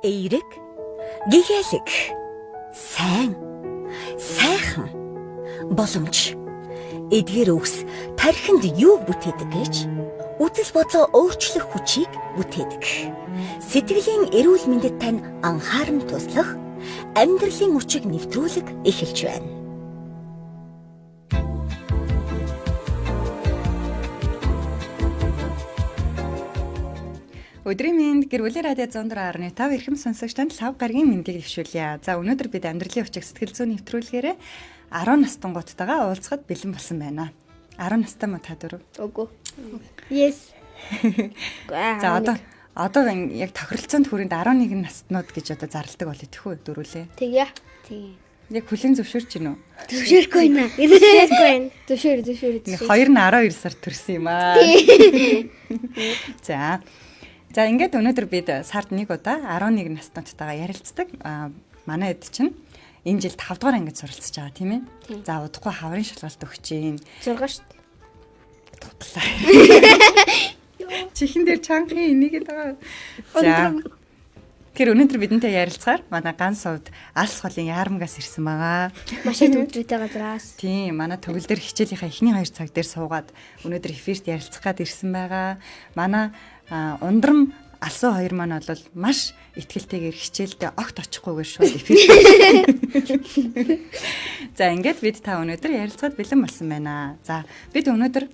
эерэг, гэгээлэг, сайн, сайхан, боломж, эдгээр үгс тархинд юу бүтээдэг гэж үзэл бодлоо өөрчлөх хүчийг бүтээдэг. Сэтгэлийн эрүүл мэндэд тань анхааран туслах амьдралын хүчийг нэвтрүүлэг эхэлж байна. Өдрийн мэнд гэр бүлийн радио 104.5 эрхэм сонсогч танд лав гарагийн мэндийг дэвшүүлье. За өнөөдөр бид амьдралын хүчийг сэтгэл зүйн нэвтрүүлгээрээ 10 настангуудтайгаа уулзахад бэлэн болсон байна. 10 настай ма та дөрөв? Үгүй. Yes. За одоо яг тохиролцоонд хүрээнд 11 наснууд гэж одоо зарладаг болоо тэхүү дөрүлээ. Тэгье. Тийм. Яг хүлэн зөвшөөрч гинөө. Зөвшөөрөхгүй наа. Зөвшөөрөхгүй. Зөвшөөр. 2 нь 12 сар төрсөн юм аа. За ингээд өнөөдөр бид сард нэг удаа 11 наснуудтайгаа ярилцдаг. Манай эд чинь энэ жил 5 дугаар ангид суралцж байгаа тийм ээ. За удахгүй хаврын шалгалт өгч гин. 6 шүү дээ. Чихэн дээр чанхын энийгээд байгаа. За. Тэр өнөөдөр бидэнтэй ярилцахаар манай ганц сувд алс холын яармгаас ирсэн байгаа. Машин төвлөртэй газраас. Тийм, манай төгөл дээр хичээлийнхаа эхний 2 цаг дээр суугаад өнөөдөр эфирт ярилцах гад ирсэн байгаа. Манай ундрам алсуу хоёр маань бол маш ихтгэлтэйгээр хичээлдээ огт очихгүйгээр шууд эфирт. За ингээд бид та өнөөдөр ярилцахад бэлэн болсон байна. За бид өнөөдөр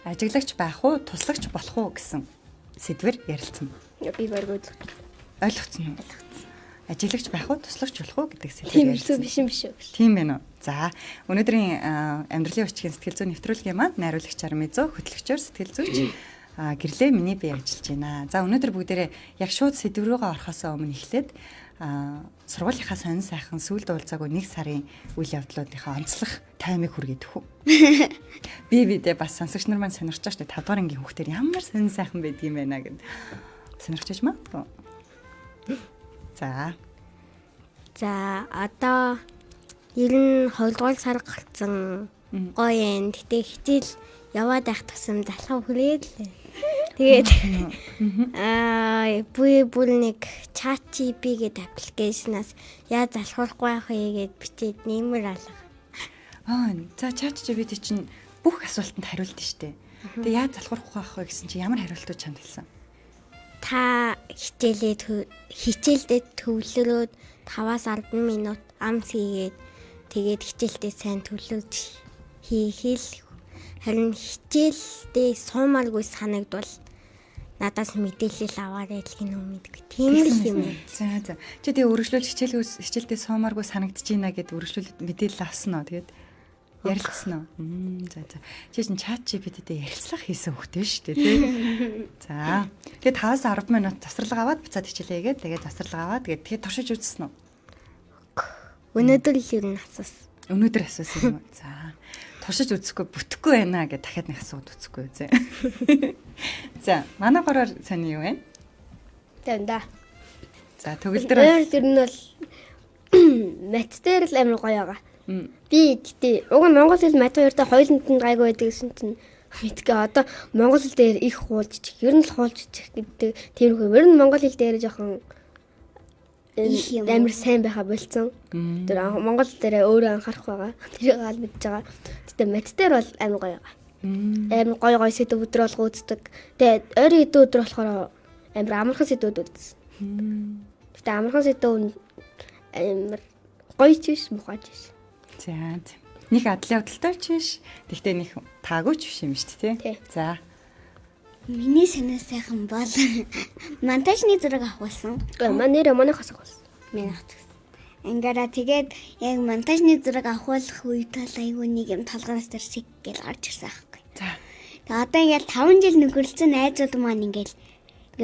ажиглагч байх уу, туслагч болох уу гэсэн сэдвээр ярилцсан. Би баргууд. Ойлгоцсон уу? Ажиглагч байх уу, туслагч болох уу гэдэг сэдвээр ярилцсан. Тийм биш үү? Тийм байна уу? За өнөөдрийн амьдралын хүчгийн сэтгэл зүйн нэвтрүүлгийн маань найруулагч Армизо, хөтлөгчөөр сэтгэл зүйч гэрлээ миний бие ажиллаж байна. За өнөөдөр бүгдээрээ яг шууд сэдв рүүгээ орохоос өмнө эхлээд сургуулийнхаа сонин сайхан сүүлд уулзаагүй 1 сарын үйл явдлуудынхаа онцлог таймыг хүргээд өгөх. Бидээ бас сонсогч нар маань сонирхож байгаа шүү дээ. 5 дугаар ангийн хүүхдэр ямар сонин сайхан байдаг юм байна гэд сонирхож магадгүй. За одоо ер нь 2 дугаар сар гарсан гоё юм. Гэтэ хичээл яваад байх тусам залхав хүрээд л. Тэгээд бүр нэг ChatGPT гэдэг аппликейшнаас яа залхуулахгүй байх вэ гэд бичээд нэмэр алга. За ChatGPT чинь бүх асуултанд хариулт нь штэ. Тэгээ яа залхуулахгүй байх вэ гэсэн чинь ямар хариултууд чамд хэлсэн? Та хичээлдээ төвлөрөөд 5-аас 10 минут амс хийгээд тэгээд хичээлдээ сайн төлөвлөж хийхэл харин хичээлдээ суумааргүй санагдвал надаас мэдээлэл аваарай л гинөө мэдгүй. Тийм л юм. За. Чи тэгээ өргөжлөл хичээлдээ суумааргүй санагдаж байна гэд өргөжлөл мэдээлэл авсан уу? Тэгээд ярилцсан уу? За. Чи чинь ChatGPT-тэй ярилцлага хийсэн хөхтэй шүү дээ, тий. За. Тэгээд 5-аас 10 минут завсралга аваад буцаад хичээлээгээд тэгээд завсралга аваад тэгээд туршиж үзсэн үү? Өнөөдөр л ер нь асуусан. Өнөөдөр асуусан юм уу? За. Туршиж үзэхгүй бүтэхгүй байна гэд дахиад нэг асууд үзэхгүй зэ. За, манай гороор сони юу вэ? Тэнда. За, төгөл дээр тэр нь бол мат дээр л амар гоё байгаа. Би гэтээ уг нь монгол хэл мат хоёртой хоёуланд нь гайгүй байдаг гэсэн чинь мэдгүй одоо монгол хэл дээр их хуулж ер нь л хуулж гэдэг тиймэрхүү. Ер нь монгол хэл дээр жоохон амар сайн байха болцсон. Тэр монгол дээр өөрөө анхаарах байгаа. Тэрийг аль мэдж байгаа. Гэтэ мат дээр бол амар гоё байгаа. Амар гоё сэдв өдрө болго үздэг. Тэгээд ойрын хэдэн өдөр болохоор амар амархан сэдвүүд үзсэн. Гэтэ амархан сэдв амар гоё ч биш, муухай ч биш. За. Нэг адлын худалтай ч биш. Тэгтээ нэг таагүй ч биш юм шүү дээ, тий. За. Миний санаа сайхан бол монтажны зураг авахулсан. Манайхаас авахулсан. Манайх. Ингара тэгээд яг монтажны зураг авахулах үед л айгүй нэг юм толгоноос тэр сэг гэж гарч ирсэн аахгүй. За. Тэгээд одоо ингээл 5 жил нөхөрлсөн найзууд маань ингээл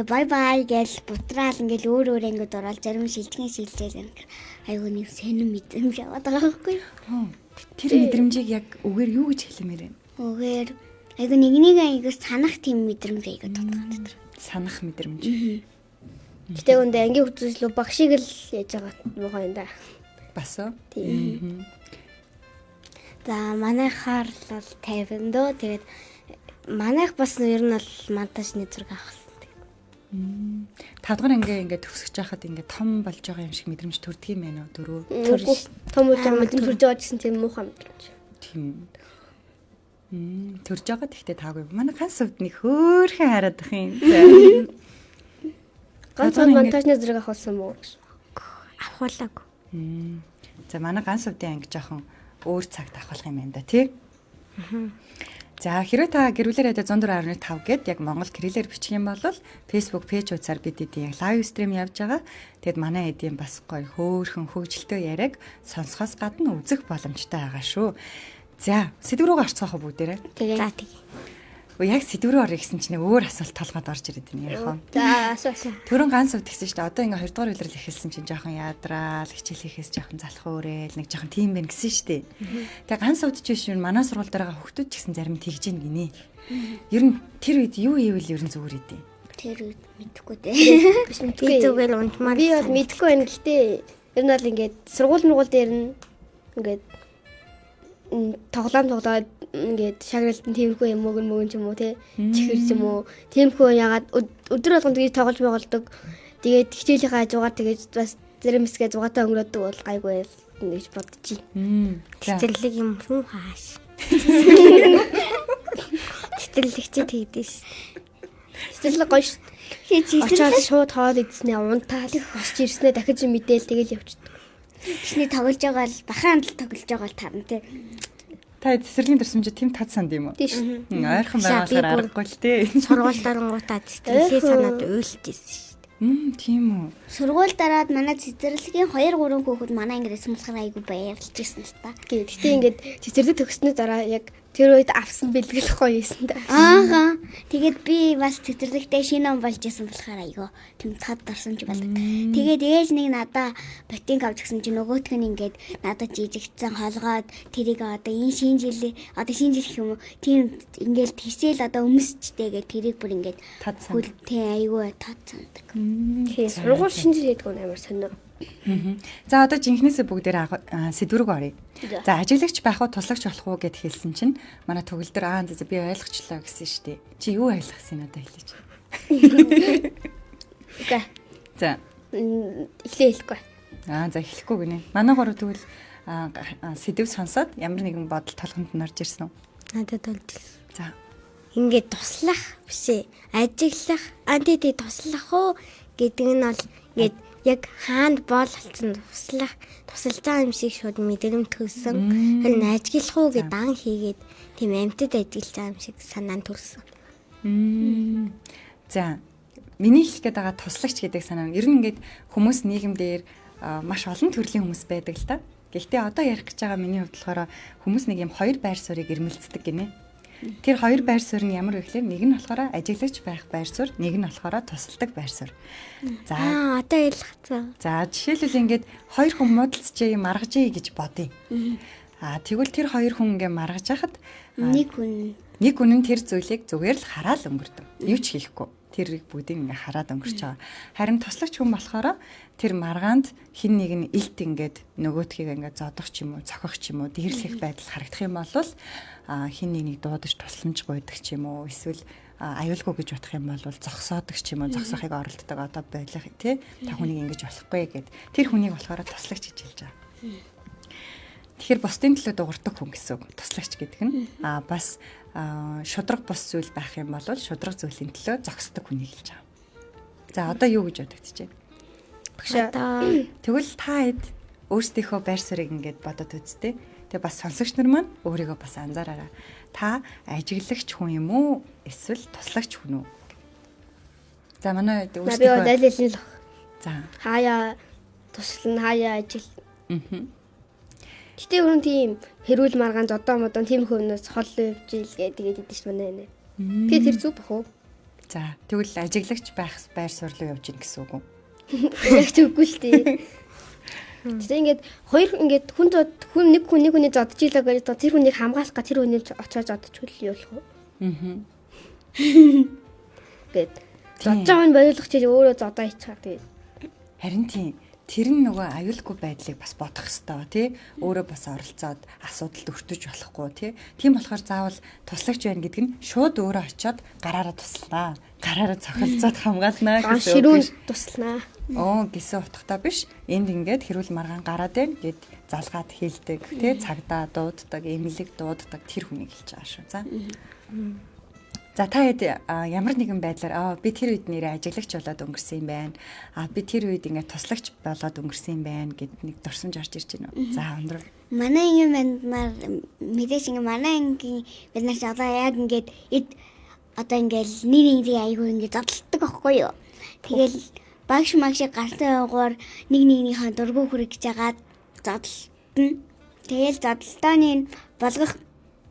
бай бай гэж бутраал ингээл өөр ингээд ороод зарим шилжгийн шилжээл айгүй нэг сонир мэдрэмж аваад байгаа байхгүй. Тэр мэдрэмжийг яг үгээр юу гэж хэлмээр вэ? Үгээр айгүй нэг айгүй санах тийм мэдрэмж айгүй тодорхой. Санах мэдрэмж. Гэтэ өндө ангийн хөтөлбөр багш шиг л яаж байгаа муухай юм да. Бас уу? Тийм. За манайхаар л 50 дөө тэгээд манайх бас ер нь бол монтажны зураг авах. Та 5 дугаар анги ингээд төгсөж байхад ингээд том болж байгаа юм шиг мэдрэмж төрдөг юм байна уу? Дөрөв. Том үйл хамгаалалт төрж байгаа гэсэн тийм муухай мэдрэмж. Тийм. Төрж байгаа гэхдээ таагүй. Манай ганц хувьд нэг хөөрхөн хараад ах юм. Ганц монтажны зэрэг авахсан мó гэж. Авахлаагүй. За манай ганц хувьдын анги жоохон өөр цагт авах юм байна да тий. За хэрвээ та гэр бүлээр хадаа 104.5 гээд яг Монгол кириллээр бичих юм бол Facebook пэйж хуудасаар бид эдийн лайв стрим явж байгаа. Тэгэд манай эдийн бас гоё хөөрхөн хөгжилтэй яриаг сонсохоос гадна үзэх боломжтой байгаа шүү. За сэдв рүү гарцгаах бүгдээрээ. За тэгээ. Яг сэдв рүү орё гэсэн чинь өөр асуулт толгойд орж ирээд байна яах вэ? За асуусан. Төрөн ганц хувьд гэсэн чинь одоо ингээ 2 дугаар үйлрэл эхэлсэн чинь жоохон ядраал хичээл хийхээс жоохон залах өөрөөл нэг жоохон тийм байна гэсэн шүү дээ. Тэгээ ганц хувьд ч биш юм манай сургууль дээр байгаа хүүхдүүд ч гэсэн зарим тэгж ийн гинэ. Ер нь тэр үед юу ивэл ер нь зүгээр идэв. Тэр үед мэдэхгүй дээ. Биш мэдгүй. Би зүгээр унтмаар. Би бол мэдэхгүй байна. Гэхдээ ер нь бол ингээд сургууль дээр нь ингээд тоглоом тоглоод ингээд шагралтын тиймхүү юм мөгөн ч юм уу те чихэр ч юм уу тиймхүү ягаад өдөр болгон тэгээд тоглож байгуулдаг. Тэгээд хичээлийнхаа хажуугаар тэгээд бас зарим хэсгээ зугаатай өнгөрөөдөг бол гайгүй гэж бодчих. Цэцэрлэг юм руу хааш. Цэцэрлэг чи тэгдэш. Цэцэрлэг гоё шүү. Очоод шууд хоол идснээ унтаал босч ирснээ дахиж мэдээл тэгэл явчихдаг. Бисний тоглож байгаа л бахан л тоглож байгаа л тарна те. Та цэцэрлэгийн дурсамжид тийм тод санд юм уу? Тийм. Ойрхон байгаахаар аргагүй л дээ. Сургууль дарангуудаа цэцэрлэгээ санаад уйлж ирсэн шүү дээ. Тийм үү. Сургууль дараад манай цэцэрлэгийн 2 3 хүүхэд манай ангиас болохоор айгу баярлж ирсэн л та. Гэхдээ ингээд цэцэрлэг төгснөө дараа яг тэр үед авсан бэлгэл гоё юмсан да. Ааха. Тэгээд би бас цэцэрлэгтэй шинэ он болж исэн болохоор айгу тийм тод дурсамж болдог. Тэгээд ээж нэг надаа ботинг авч гисэн чи нөгөөтг нь ингээд надад жижигцэн холгоод тэрийг одоо энэ шинэ жил гэх юм уу тийм ингээд тийсэл одоо өмсчтэй гэдэг тэрийг бүр ингээд хөл тийм айгу тод сандаг. Тийм сургууль шинжил гэдэг нь амар сонио. За одоо жинхнээсээ бүгдээр сэдвэрэг оръё. За ажиглагч байх уу туслагч болох уу гэд хэлсэн чинь манай төгөлдөр би ойлгочлоо гэсэн шүү дээ. Чи юу ойлгосон надад хэлээч. Окей. За эхлэхгүй. За эхлэхгүй гинэ. Манай гурав тэгвэл сэдв сонсоод ямар нэгэн бодол толгонд нь орж ирсэн үү? Надад болж ирсэн. За Ингээд туслах биш ээ. Ажиглах, антиди туслах уу гэдэг нь бол ингээд яг хаанд боол болсон тусалж байгаа юм шиг шууд мэдрэмт төрсөн. Харин ажиглах уу гэд дан хийгээд тийм амьтад ажиглаж байгаа юм шиг санаанд төрсөн. За миний хэлэх гээд байгаа туслагч гэдэг санаа нь ер нь ингээд хүмүүс нийгэмдэр маш олон төрлийн хүмүүс байдаг л та. Гэхдээ одоо ярих гэж байгаа миний хувьд болохоор хүмүүс нэг юм хоёр байр суурийг ирмэлцдэг гинэ. Тэр хоёр байр суурь нь ямар вэ гэхээр нэг нь болохоор ажиглагч байх байр суурь, нэг нь болохоор тусалдаг байр суурь. За Одоо ойлгоцсон. За жишээлбэл ингээд хоёр хүн муудалцжээ маргажээ гэж бодъё. Тэгвэл тэр хоёр хүн ингээ маргаж хахад нэг хүн нь тэр зүйлийг зүгээр л хараад өнгөрдөв. Юу ч хийхгүй. Тэрийг бүгдийг ингээ хараад өнгөрч байгаа. Харин туслагч хүн болохоор тэр маргаанд хин нэг нь илт ингээд нөгөөтхийг ингээ зодох ч юм уу, цохих ч юм уу, дээрлэх байдал харагдах юм бол хин нэг дуудаж тусламж гойдог ч юм уу, эсвэл аюулгүй гэж бодох юм бол зогсоодог ч юм уу, зогсохыг оролддог одоо байлах тий та хүнийг ингэж болохгүй гэд тэр хүнийг болохоор туслагч гэж хэлж байгаа. Тэгэхээр бусдын төлөө дуурдаг хүн гэсэн үг туслагч гэдэг нь бас шудраг бус зүйл байх юм бол шудраг зүйлийн төлөө зогсдог хүнийг хэлж байгаа. За одоо юу гэж бодогдчихэ? Тэгвэл та хэд өөрсдийнхөө байр суурийг ингээд бодоод үзтээ. Тэгээ бас сонсогч нар маань өөрийгөө бас анзаараарай. Та ажиглагч хүн юм уу? Эсвэл туслагч хүн үү? За манай өөрсдийнхөө dalilin л. За. Хаяа туслан хаяа ажил. Гэтэ өрн тийм хэрүүл маргаан зодоо модон тийм хөвнөөс хол өвжил тэгээд идэв шүү нэ. Тэгээд тэр зүг бах уу? За тэгвэл ажиглагч байх байр суурь руу явж гин гэсэн үг үү? Яг зүггүй л тээ. Тэгсэн ингээд хоёр ингээд хүн нэг хүний зодж илаа гэж тэр хүнийг хамгаалах га тэр хүнийг очоод зодчихвол юу болох вэ? Гэт зодж байгаа нь боловч чи өөрөө зодоо ичхаа тэгээд. Харин тийм тэр нь нөгөө аюулгүй байдлыг бас бодох ёстой тий. Өөрөө бас оролцоод асуудалд өртөж болохгүй тий. Тийм болохоор заавал туслагч байна гэдэг нь шууд өөрөө очиод гараараа туслана. Гараараа цохилцоод хамгаалнаа гэсэн үг. Ширүүнд туслана. Гэсэн утгатай биш. Энд ингээд хэрүүл маргаан гараад байна гэд залгаад хэлдэг тий. Цагдаа дууддаг, эмнэлэг дууддаг тэр хүнийг хэлж байгаа шүү. За та хэд ямар нэгэн байдлаар би тэр үед нэрээ ажиглагч болоод өнгөрсөн юм байна. Би тэр үед ингээд туслагч болоод өнгөрсөн юм байна гэд нэг дурсамж орж ирж байна уу? За өндөр. Манай ангийн банднаар мэдээж ингээ манай ангийн бид нар ч одоо яг ингээд одоо ингээл нэг айгүй ингээд зодтолдог аахгүй юу. Тэгэл багш магшиг гартаа явгаар нэгнийхээ дургу хүрэж жагаад зодтолтно. Тэгэл зодтолтооны болгох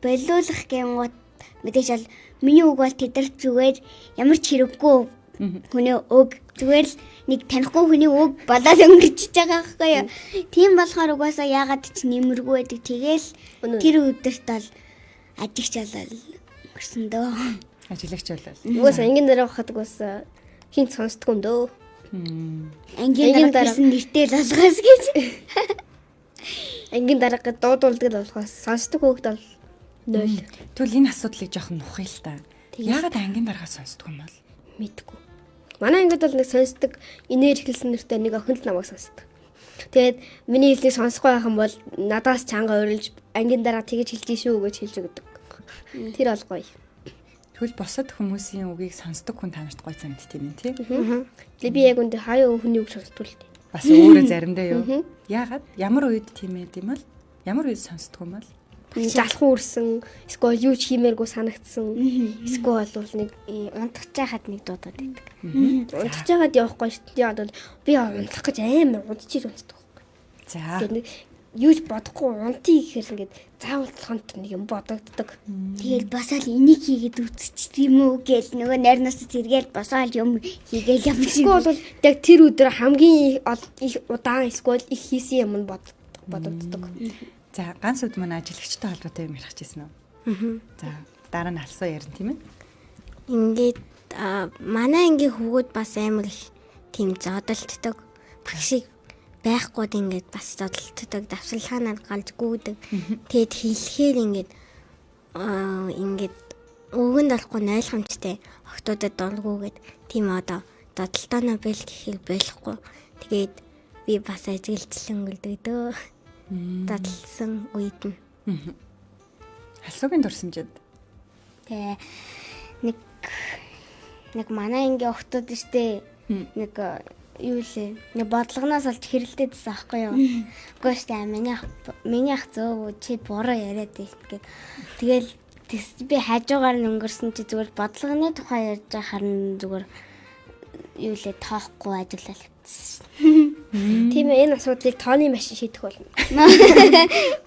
болиулах гэмгот мэдээж ал миний үг бол тэдэрт зүгээр ямар ч хэрэггүй хүний үг зүгээр л нэг танихгүй хүний үг болоод өнгөрч байгаа байхгүй юу. Тийм болохоор угаасаа яагаад ч нэмэргүй байдаг. Тэгэл тэр өдөрт бол ажигч болол өнгөрсөн дөө. Ажиглагч болол. Угаасаа ангийн дараа хахад угаасаа хинт сонсдгүй юм дөө. Ангийн дараа гэсэн нэртэй л болгоос гэж. Ангийн дараа дуудуулдаг л болохоос сонсдог хүүхд бол 0. Тэгвэл энэ асуудлыг жоохон нухъя л та. Яагаад ангийн дараагаас сонсдог юм бол? Мэдгүй. Манай ангид бол нэг сонсдог инээр хэлсэн нэртэй нэг охин л намайг сонсдог. Тэгээд миний хэлнийг сонсохгүй байх юм бол надаас чанга урилж ангийн дараа тэгэж хэлж шүү гэж хэлж өгдөг. Тэр бол гоё. Тэгвэл босод хүмүүсийн үгийг сонсдог хүн танарт гоё санагддаг юм тий. Тэгээ би яг үндэ хаяа хүний үг сонсдог л дээ. Бас өөрөө заримдаа юу? Яагаад? Ямар үед тийм юм бол? Ямар үед сонсдог юм бол? Залхуу үрсэн, эсвэл юу ч хиймээргүй санагдсан. Эсвэл бол нэг унтгаж байхад нэг дуудаад байдаг. Унтгаж байгаад явахгүй шүү дээ. Одоо би унтлах гэж амар унтчих унтдаг байхгүй. За. Тэгээд юу ч бодохгүй унтъя гэхээр ингээд заавал толгонд нэг юм бодогддог. Тэгэл босоод энийг хийгээд үтчих тийм үү гэж нөгөө найрнаас зэргээл босоод юм хийгээл явчих. Эсвэл бол яг тэр өдөр хамгийн их удаан эсвэл их хийсэн юм нь бодогддог. За ганц үд манай ажиглагчтай холбоотой юм ярих гэжсэн үү? За дараа нь алсан ярина тийм ээ. Ингээд манай ангийн хүүгүүд бас амар их тийм зодолтдог. Багшиг байхгүйд ингээд бас зодолтдог. Давсалхаанаар галж гүйдэг. Тэгэд хэлэхээр ингээд өгөнд болохгүй ойлгомжтой охтуудад дургүйгээд тийм одоо зодолтооноо бэл гэхэл болохгүй. Тэгээд би бас ажиглалчлан өнгөрдөг дөө. Татлсан үед нь. Алсуугийн дурсамжид. Тэгээ нэг манай ангийн охтууд штэ нэг юу лээ. Нэг бодлогоноос олж хэрэлдээдсэн аахгүй юу. Үгүй штэ миний ах зөө чи буруу яриад байт гэд. Тэгэл би хажуугаар нь өнгөрсөн чи зүгээр бодлогоны тухай ярьж байхаар нь зүгээр юу лээ тоохгүй ажиллал. Тийм ээ энэ асуудлыг тооны машин шийдэх болно.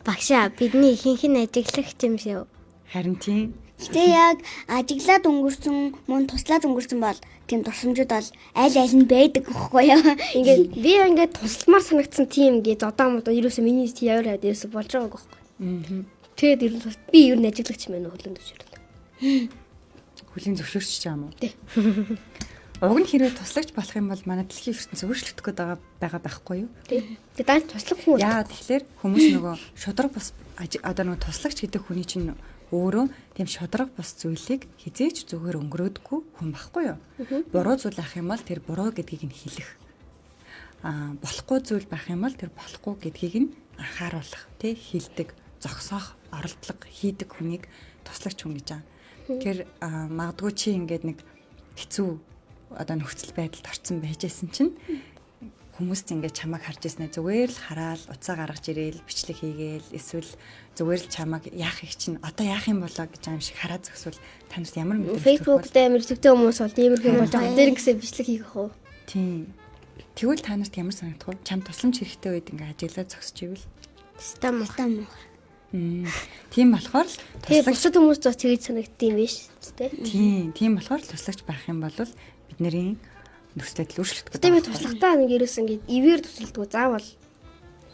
Багшаа бидний ихэнх нь ажиглагч юм шүү. Харин тийм. Гэтэ яг ажиглаад өнгөрсөн мөн туслаад өнгөрсөн бол тийм дурсамжууд бол аль нь байдаг гэхгүй юу. Ингээд тусламар санагдсан тийм гээ зодоо ерөөсөө миний яваад ерөөсөө болж байгааг гэхгүй. Тэгээд би ер нь ажиглагч мэн хөлөнд өчөрлөө. Хөлийн зөвшөөрч чам уу? Тий. Уг нь хэрвээ туслагч болох юм бол манай дэлхийн ертөнцийн өөрчлөгдөх гээд байгаа байхгүй юу? Тий. Тэгээд даанч туслах хүн. Яа тэгэхээр хүмүүс нөгөө шудраг бус одоо нөгөө туслагч гэдэг хүний чинь өөрөө тийм шудраг бус зүйлийг хизээч зүгээр өнгөрөөдгүй хүн байхгүй юу? Буруу зүйл ах юм бол тэр буруу гэдгийг нь хэлэх. Болохгүй зүйл байх юм бол тэр болохгүй гэдгийг нь анхааруулах, тий хэлдэг, зогсоох, оролдлого хийдэг хүнийг туслагч хүн гэж байгаа. Тэгэхээр магадгүй чи ингээд нэг хэцүү одоо нөхцөл байдалд орсон байжсэн чинь хүмүүст ингээд чамайг харж ирснэ зүгээр л хараад уцаа гаргаж ирээл бичлэг хийгээл эсвэл зүгээр л чамайг яах их чинь одоо яах юм болоо гэж аим шиг хараад зогсвол танарт ямар мэдрэмж Facebook дээр мэрэгтэй хүмүүс бол иймэрхүү юм болж байгаа. Тэр гэсэн бичлэг хийх үү? Тийм. Тэгвэл танарт ямар санагдах вэ? Чам тусламж хэрэгтэй үед ингээд ажиглаад зогсож ивэл Стам. Тийм болохоор л тэгээ бусад хүмүүс ч тэгж санагдсан юм биш үү? Тийм болохоор туслагч байх юм бол бидний нөхцөл байдал өөрчлөгдөх. Тэгээ би туслагтаа нэг ерөөс ингээд ивэр тусалдгүй заавал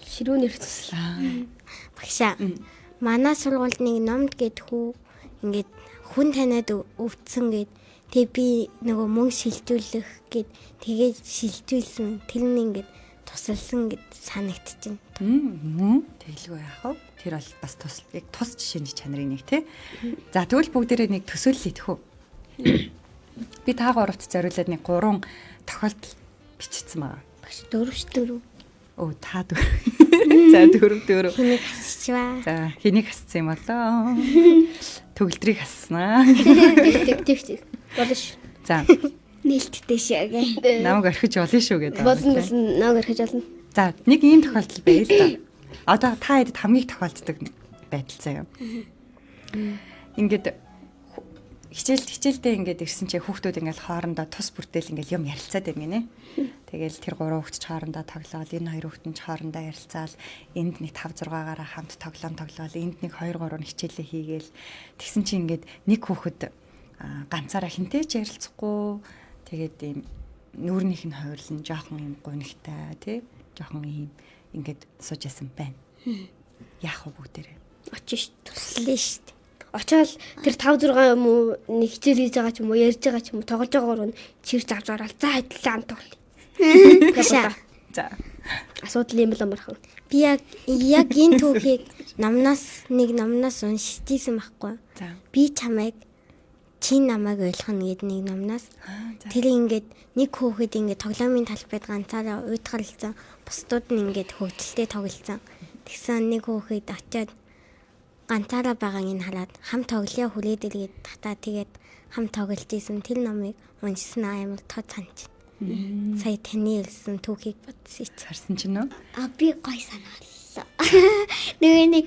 ширүүнээр туслаа. Багшаа. Манай сургуульд нэг номд гээд ингээд хүн таниад өвдсөн гээд тэг би нөгөө мөнгө шилжүүлэх гээд тэгээд шилжүүлсэн. Тэр нь ингээд тусалсан гэд санагдчихэв. Тэглгүй яах вэ? Тэр бол бас яг тус жишээний чанарын нэг тий. За тэгвэл бүгдээрээ нэг төсөөлөл идэх үү? Би та гуравт зориулаад нэг 3 тохиолдол бичсэн байгаа. Багш 4. Оо та 4. За 4. Хэнийг хасчихваа. За хэнийг хассан юм болоо? Төгөлдрийг хаснаа. Тэг. Болно ш. За Нээлттэй шээгээ. намайг орхиж олно шүү гэдэг. Болно нэг орхиж олно. За нэг ийм тохиолдол байл та. Одоо та хэд хамгийн тохиолддог байдал заяа. Ингээд хичээлдээ ингээд ирсэн чи хүүхдүүд ингээд хоорондоо тус бүртэл ингээд юм ярилцаад байна гинэ. Тэгэл тэр 3 хүүхд ч хоорондоо тоглоод энэ 2 хүүхд нь ч хоорондоо ярилцаал энд нэг 5-6-аараа хамт тоглоол энд нэг 2-3 хичээлээ хийгээл тэгсэн чи ингээд нэг хүүхэд ганцаараа хинтэй ч ярилцахгүй тэгээд ийм нүүрнийх нь хойрлон жоохон ийм гунигтай тий жоохон ийм ингээд сууж ясан байна. Яах вэ бүгдээрээ? Очиж Туслаа шүү дээ. очоод тэр 5-6 юм уу нэг хичээл хийж байгаа ч юм уу ярьж байгаа ч юм уу тоглож байгаагаар нь чирч авч ороод за хэдлээ ам тоглоё. Хашаа. За. Асуудал юм л амархан. Би яг энэ түүхийг номноос уншижсэн байхгүй. За. Би чамайг чи намайг ойлгоно гэд нэг номноос. Тэр ингээд нэг хүүхэд ингээд тоглоомын талбайд ганцаараа уйтгалцсан. Бусдууд нь ингээд хөвгөлтэй тоглолцсон. Тэгсэн нэг хүүхэд очиод ганцаараа байгааг нь хараад хам тоглоё хүрээд иргээд татаа тэгээд хам тоглож исэн тэр номыг уншсан амар тод санаж. Сая таны хэлсэн түүхийг бодсон чи. Харсан ч нөө? Би гой санааллаа. Нэг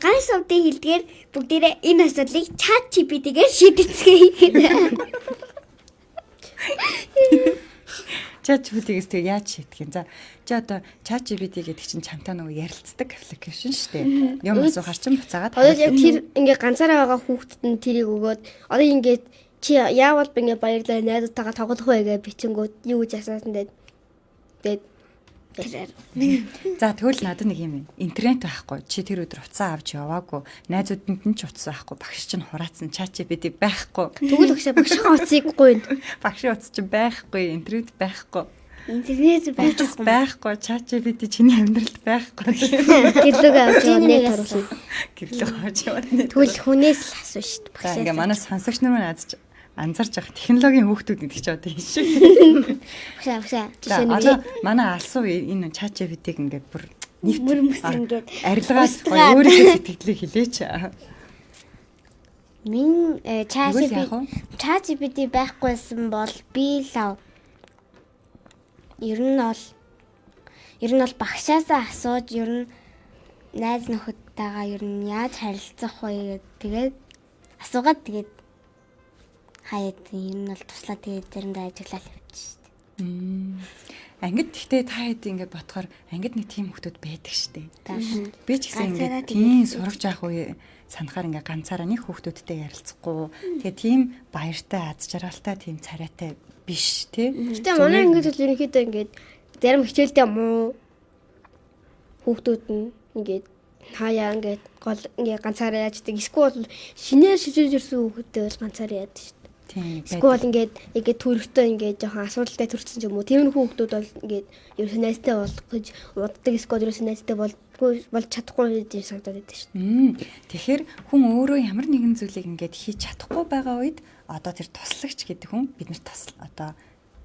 гай сувдын хэлдгээр бүгдээрээ энэ асуудлыг чат GPT-гээр шийдэцгээе. Чат GPT-гээс тэг яаж шийдэх юм? За чи одоо чат GPT гэдэг чинь чамтай нөгөө ярилцдаг аппликейшн шүү дээ. Юм асуухаар чинь буцаагаад Одоо яг тэр ингээ ганцаараа байгаа хүүхдэд нь тэрийг өгөөд одоо ингээд чи яавал би ингээ баярлаа найзтайгаа тоглох вэ гэж бичингүүд юу гэж асуусан тэгээд За тэгвэл надад нэг юм. Интернет байхгүй. Чи тэр өдөр уцаа авч яваагүй. Найзууданд нь ч уцаа байхгүй. Багш чинь хураацсан чат GPT байхгүй. тэгвэл багшаа уцыйггүй. Багшийн уц чинь байхгүй. Интернет байхгүй. Интернет Байхгүй. Чат GPT чиний амьдралд байхгүй. Гэрлөг авч яваа нэг харуулсан. Гэрлэг авч яваад нэг. Тэгвэл хүнээс л асуу шүү дээ. За ингээ манай сонсогч нар маань анзарч байгаа технологийн хүүхдүүд гэдэг чи одоо хин шиг. Багшаа. За одоо манай алсуу энэ чат GPT-г ингээ бүр Мөрмөс ингээд арилгаас өөрийнхөө сэтгэлийг хэлээч. Min Тэгвэл ChatGPT байхгүйсэн бол би лав. Ер нь бол багшаасаа асууж ер нь найз нөхөдтэйгээ ер нь яаж харилцах вэ тэгээд асуугаад тэгээд хаяад ер нь бол туслаа тэгээд заримдаа ажиглал явчих шүү дээ. Ангид гэхдээ та хэд ингээд бодохоор ангид нэг тийм хүмүүс байдаг шүү дээ. Би ч гэсэн Ганцаараа ингээд тийм сурагч авах үе санахаар ингээ ганцаараа нэг хүүхдүүдтэй ярилцахгүй. Тэгээ тийм баяртай, аз жаргалтай, тийм царайтай биш тий. Гэтэ манай ингээд л ерөнхийдөө ингээд зарим хичээлдээ муу хүүхдүүд нь ингээд хаяа ингээд гол ингээд ганцаараа яаждаг. Эсвэл шинээр шижиж ирсэн хүүхдтэй бол ганцаараа яадаг шүү дээ. Тийм. Эсвэл ингээд төрөлтөө ингээд жоохон асуудалтай төрсэн ч юм уу. Тэр хүүхдүүд бол ингээд ерөөсөө найзтай болох гэж уддаг. Эсвэл ерөөсөө найзтай болж чадахгүй гэж санагдаад байдаг шүү дээ. Тэгэхээр хүн өөрөө ямар нэгэн зүйлийг ингээд хийж чадахгүй байгаа үед одоо тэр туслагч гэдэг хүн биднэрт одоо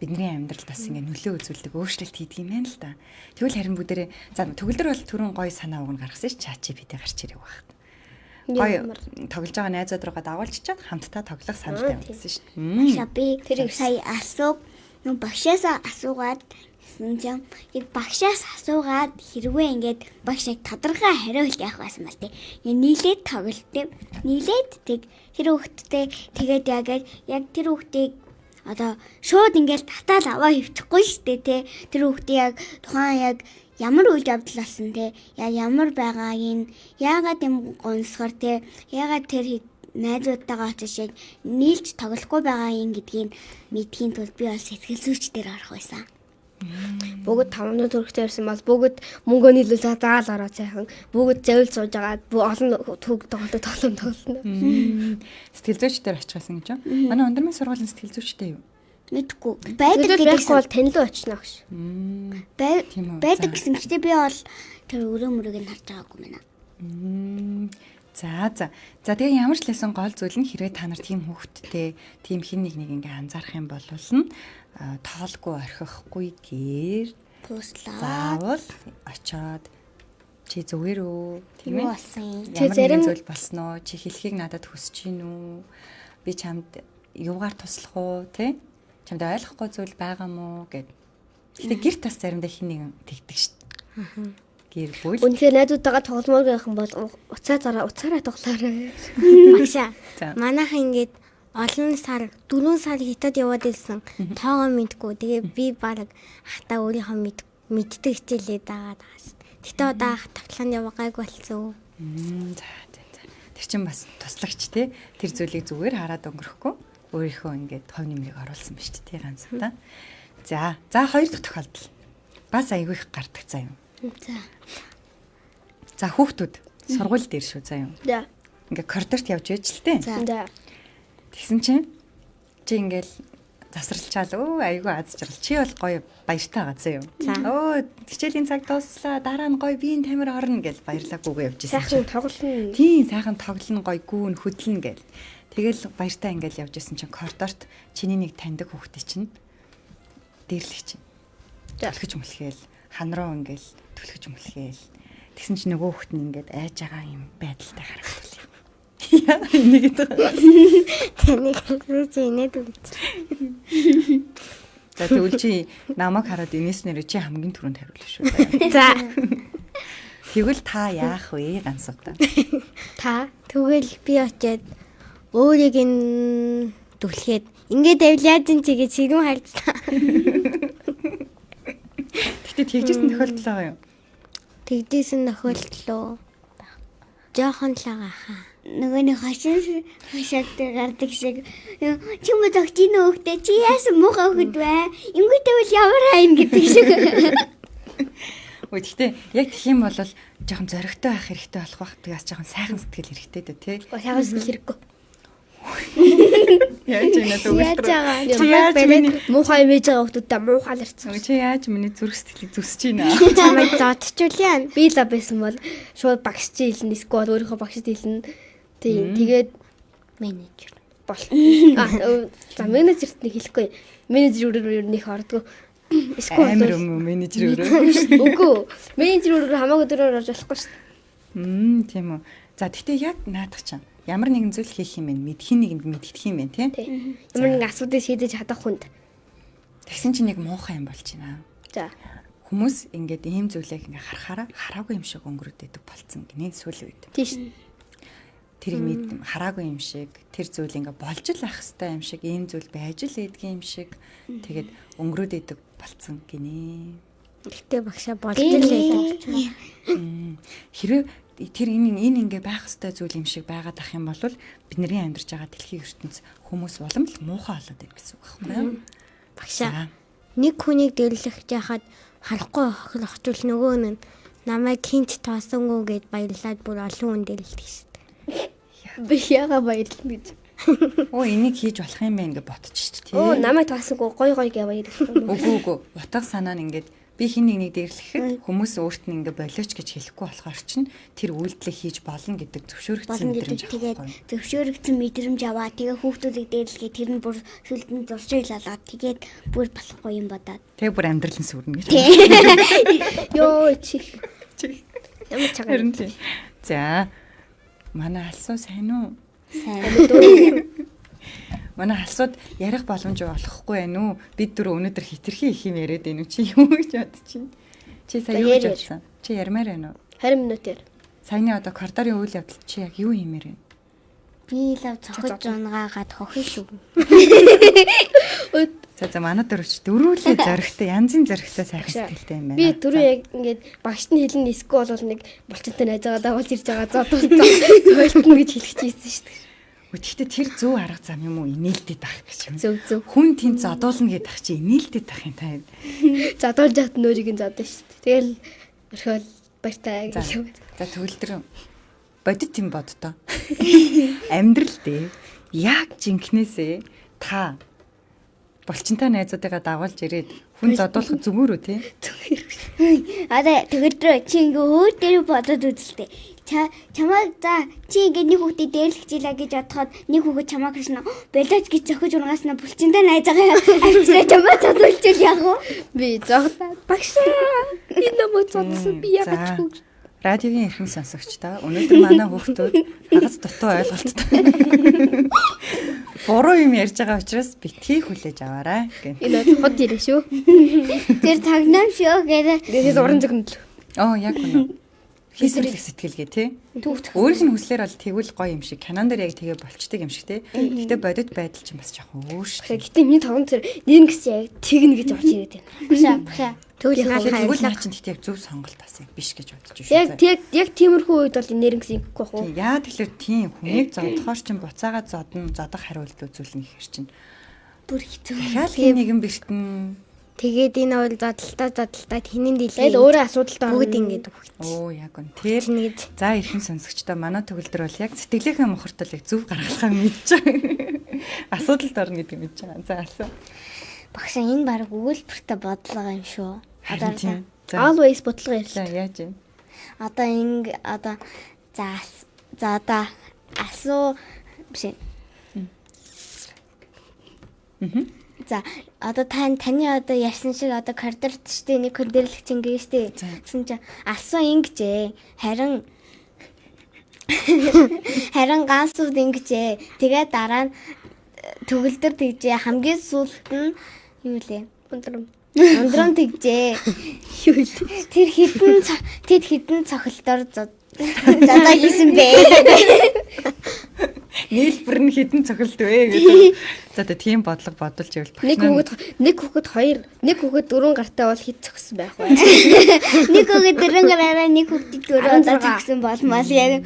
бидний амьдралд бас ингээд нөлөө үзүүлдэг өөрчлөлт хийдэг юм байна л да. Тэгвэл харин бүгдээрээ за төгөлдөр бол түрүүн гой санаа уг нь гаргасан ш ChatGPT гарч ирэх багт. Гой тоглож байгаа найзууд руугаа дагуулчихад хамтдаа тоглох саналтай байсан ш. Багшаа би тэрийг сая багшаасаа асуугаад яг багшаас асуугаад хэрвээ ингээд багш яг тодорхой хариулт явах байсан бол тийм нийлээд тоглолт нийлээд тэр хүүхдтэй тэгээд яг тэр хүүхдийг одоо шууд ингээд татаад аваа хөвчихгүй шүү дээ тий тэр хүүхдийг яг тухайн яг ямар үйл явдал болсон тий ямар байгааг яагаад юм гонсгор тий яагаад тэр найзуудтайгаа очиж яг нийлж тоглохгүй байгааг гэдгийг мэдхийн тулд би бол сэтгэл зүйч дээр орох байсан. Бүгд 5 минут өргөж ярьсан бол бүгд мөнгөө нийлүүл заал ороо цайхан бүгд завил сууж агаад олон төг тоглоно. Сэтгэл зүйчдэр очихсан гэж байна. Манай өндөрмийн сургуулийн сэтгэл зүйчтэй юу? Мэдгүй. Байдаг Байдаг гэдэгсэн. бол танилуу очно гэж. Тийм үү. Байдаг гэсэн. Гэтэ би бол тэр өрөө мөрөг нь харж байгаагүй мэнэ. За тэгээ ямар ч лсэн гол зүйл нь хэрвээ та нар тийм хүүхдтэй тийм хин нэг ингээ анзаарах юм бол нь тоолгүй орхихгүй гээр Пууслаа. заавал очоод чи зүгээр үү тийм Юу ээ болсон юм? Чи ямар зарим- нэгэн зүйл болсноо чи хэлхийг надад хүсэж гин үү би чамд юугаар туслах уу те чамд ойлгохгүй зүйл байгаа мó гэд гэтээ гэр тас заримдаа хин нэгэн тэгдэг шүү дээ гэр бүл Үнэхээр найзуудтайгаа тогломоор байх юм бол уцаараа тоглоорой. Багшаа. За. Манайхан ингээд олон сар 4 сар хятад яваад ирсэн. Тоогоо мэдгүй. Тэгээ би баг хата өөрийнхөө мэддэг хичээлээ дагаад байгаа шүү. Гэтэ одоо тавталгаанд яваагааг болцсон. За. Тэр чинь бас туслагч те тэр зүйлийг зүгээр хараад өнгөрөхгүй өөрийнхөө ингээд хов нэмрийг оруулсан ба шүү дээ ганц удаа. За хоёр дахь тохиолдол. Бас айгүй их гардаг заа юм. За хүүхдүүд сургууль дээр шүү заа юм. За. Ингээ коридорт явж байж л те. За. Тэгсэн чинь чи ингээл засралчаал айгүй аз жаргал. Чи бол гоё баяртай байгаа заа юм. Хичээлийн цаг дууслаа дараа нь гоё биеийн тамир орно гэж баярлаагүйгээ явж исэн. Сайхан тоглоно. Тийм сайхан тоглоно гоё гүүн хөдлөн гэл. Тэгэл баяртай ингээл явж исэн чинь коридорт чиний нэг таньдаг хүүхдээ чинь дээрлэх чинь. Түлхэж мөлхөөл хан руу ингээл түлхэж мөлхөөл. Тэгсэн чинь нөгөө хүүхд нь ингээд айж байгаа юм байдалтай харагдвал юм. Яа нэг гэдэг. Тэнийг хэлж инээд үлдсэн. За тэгвэл чи намайг хараад инээс нэрээ чи хамгийн түрүүнд хариулна шүү. За. Тэгвэл та яах вэ ганц удаа. Та Тэгвэл би очиад өөрийг нь түлхээд ингээд авлаад ин чигээ чирүүн харцсан. Гэтэ тэгжсэн тохиолдол байгаа юу? Тэгдээсэн нөхөлтлөө. Жохон л байгаа хаа. Нөгөөний хашаад гардаг шиг чи мө зогтийн хөөхтэй чи яасан муухай хөөхд вэ? Ингүүтэй бол ямар айн гэдэг шиг. Өө тэгтээ яг тэгэх юм бол жоохон зоригтой байх хэрэгтэй болох бах. Тэгээс жоохон сайхан сэтгэл хэрэгтэй дээ тий. хягас хэрэггүй. Яаж ийна Яаж байгаа? Чи яаж миний Муухай имиж байгаа хүмүүстэй муухай л ирсэн. чи яаж миний зүрх сэтгэлийг зүсэж байна? Чамайг зодчихвол Би л байсан бол шууд багш чи хэлнэ, эсвэл өөрийнхөө багшд хэлнэ. Тэгээд менежер. бол. За менежерт нэг хэлэхгүй. Менежер өөрөөр нэх ордгоо. Амар юм менежер өөрөө. Үгүй. Менежер өөрөөр хамаагүй дөрөөр орж болохгүй шүү дээ. Тийм үү. За тэгтээ яг наадах чинь ямар нэгэн зүйл хийх юм бэ? Мэдхийн нэгэнд мэддэх юм бэ, тийм? Ямар нэг асуудыг шийдэж чадах хүнд. Тэгсэн чинь нэг муухай юм болж байна. За. Хүмүүс ингээд ийм зүйлийг ингээ харахаараа хараагүй юм шиг өнгөрөөдөг болцсон гинэ сүүлийн үед. Тийш. Тэрийг хараагүй юм шиг, тэр зүйл ингээ болж л ах хэвээр юм шиг, ийм зүйл байж л эдгийн юм шиг тэгээд өнгөрөөдөг болцсон гинэ. Гэтэ багшаа болж л байдаг. Хэрвээ тэр энэ ингээ байх хэвээр зүйл юм шиг байгаад ах юм бол бидний амьдарч байгаа дэлхийн ертөнц хүмүүс улам л муухай болоод ирэх гэсэн үг байхгүй юу? Багшаа нэг хүнийг дэрлэх яхад харахгүй очвол нөгөө нь намайг хинт тоосонгүй гэж баярлаад бүр олон хүн дэрлдэг шүү дээ. Би яага баярлна гэж. Оо энийг хийж болох юм байна гэж ботчих ч тийм. Оо намайг таасангүй гой гой гэж баярлна. Үгүй утга санаа нь ингээд би хин нэг дээрлэхэд хүмүүс өөрт нь ингээ болооч гэж хэлэхгүй болохоор чинь тэр үйлдэлийг хийж болно гэдэг зөвшөөрөгдсөн мэдрэмж Тэгээд авахгүй. зөвшөөрөгдсөн мэдрэмж аваа. Тэгээ хүүхдүүдийг дээрлэгээ тэр нь бүр сүлдэн зуршил болоод тэгээд бүр болохгүй юм бодоод. Тэгээ бүр амьдралын сүрнэ гэж. Йоо чи. Ямар чагаа. Харин тийм. За. Манай алсуу сайн уу? Сайн. Манай алсууд ярих боломж олохгүй байна уу? Бид дөрөв өнөөдөр хитрхи их юм яриад байна уу? Чи юу гэж бодчих? Чи сая юу гэж бодсон? Чи ярмаар байна уу? 20 минутээр. Саяны одоо коридорын үйл явдал чи яг юу хиймээр байна? Би лав цохож унагаагаад хохин шүү. За манай дөрөвч дөрүүлээ зоригтой янзын зоригтой сайхан сэтгэлтэй юм байна. Би түрүү яг ингээд багшд нь хэлнэ эсвэл бол нэг булчинтай найз байгаа давалж ирж байгаа зодуултаа гэж хэлчихсэн шүү дээ. Гэхдээ тэр зөв арга зам юм уу? Инээлдэд ах гэж юм. Зөв. Хүн тэнд зодуулна гэдэг ах чи инээлдэд ах юм таа. Задуулж яхад нөрийг нь зодсон шүү дээ. Тэгэл орхиол баяртай гэж. За төгөлдөр бодит юм боддоо. Амьдрал дээ. Яг жинкнээсээ та булчинтай найзуудыгаа дагуулж ирээд хүн зодуулах зүгээр үү те? Одоо тэгэрдрөө чи ингээ өөр дээр бодоод үзэлтэй. Чамайг за чи ингээ нэг хүүхдээ дээрлэгчлээ гэж бодоход нэг хүүхэд чамайг хэлсэн болооч гэж зохиж ургаснаа булчинтай найзаагаа авчираа чамайг зодуулчихвал яах вэ? Би зогтаа багшаа. Энэ намайг зодсон би яагаад ч Радиогийн эрхэм сонсогчдоо өнөөдөр манай хүүхдүүд хагас дутуу ойлголттой. Буруу юм ярьж байгаа учраас битгий хүлээж аваарай гэх. энэ хот ирэх шүү. Тэр тагнам шүү гэдэг. Дээрээс уран зөгнөл. Яг үнэ. Хийсвэрлэх сэтгэлгээ тий. Өөрийнх нь хүслээр бол тэгвэл гоё юм шиг. Кинон дээр яг тэгээ болчдөг юм шиг тий. Гэтэ бодит байдал чинь бас жоохон өөр шүү. Гэтэ миний таван зэрэг нэг гэсэн яг тэгнэ гэж орж ирээд байна. Багшаа. Тэгвэл Тэгвэл наа чинь тэгтээ яг зөв сонголт бас яг биш гэж бодож шүү. Яг тиймэрхүү үед бол нэрнгс ингэхгүй хөө. Яа тэгэхээр тийм хүнийг зодохоор чинь буцаагаад зодох хариулт үзүүлнэ гэхэр чинь Бүр хэцүү. дахиад нэгэн бэртэн тэгээд энэ бол зодтолтой хинэн Тэгэл дэлээ. өөрөө асуудалтай Бүгд ингэж яг гон тэр нэг за эрхэм сонсогчдоо манай төгөлдөр бол яг сэтгэлийнхээ мохортолыг зөв гаргахаа мэдж байгаа. Асуудалд орно гэдэг мэдж байгаа. За алсан. Багшаа энэ баг өгүүлбэртэ бодлого юм шүү. Одоо Тийм. За Always бодлого ярьлаа. яаж юм? одоо за одоо асуу биш. За одоо таны одоо ярьсан шиг одоо коридорт штэ нэг коридорлогч ингээ штэ. Гэсэн чинь асуу ингэжээ. Харин ганцууд ингэжээ. Тэгээ дараа нь төгөлдөр тэгжээ. Хамгийн сүүлд нь юу лээ? Ундрам тэгжээ. Юу вэ? Тэр хідэн цохилдоор задаа хийсэн бэ. Нийлбэр нь хідэн цохилт вэ гэдэг. За тийм бодлого бодолж ивэл Нэг хүүхэд дөрөв гартай бол хит зогсон байх бай. Нэг хүүхэд дөрөн гараараа нэг хүүхэд дөрөв зогсон болмол яг.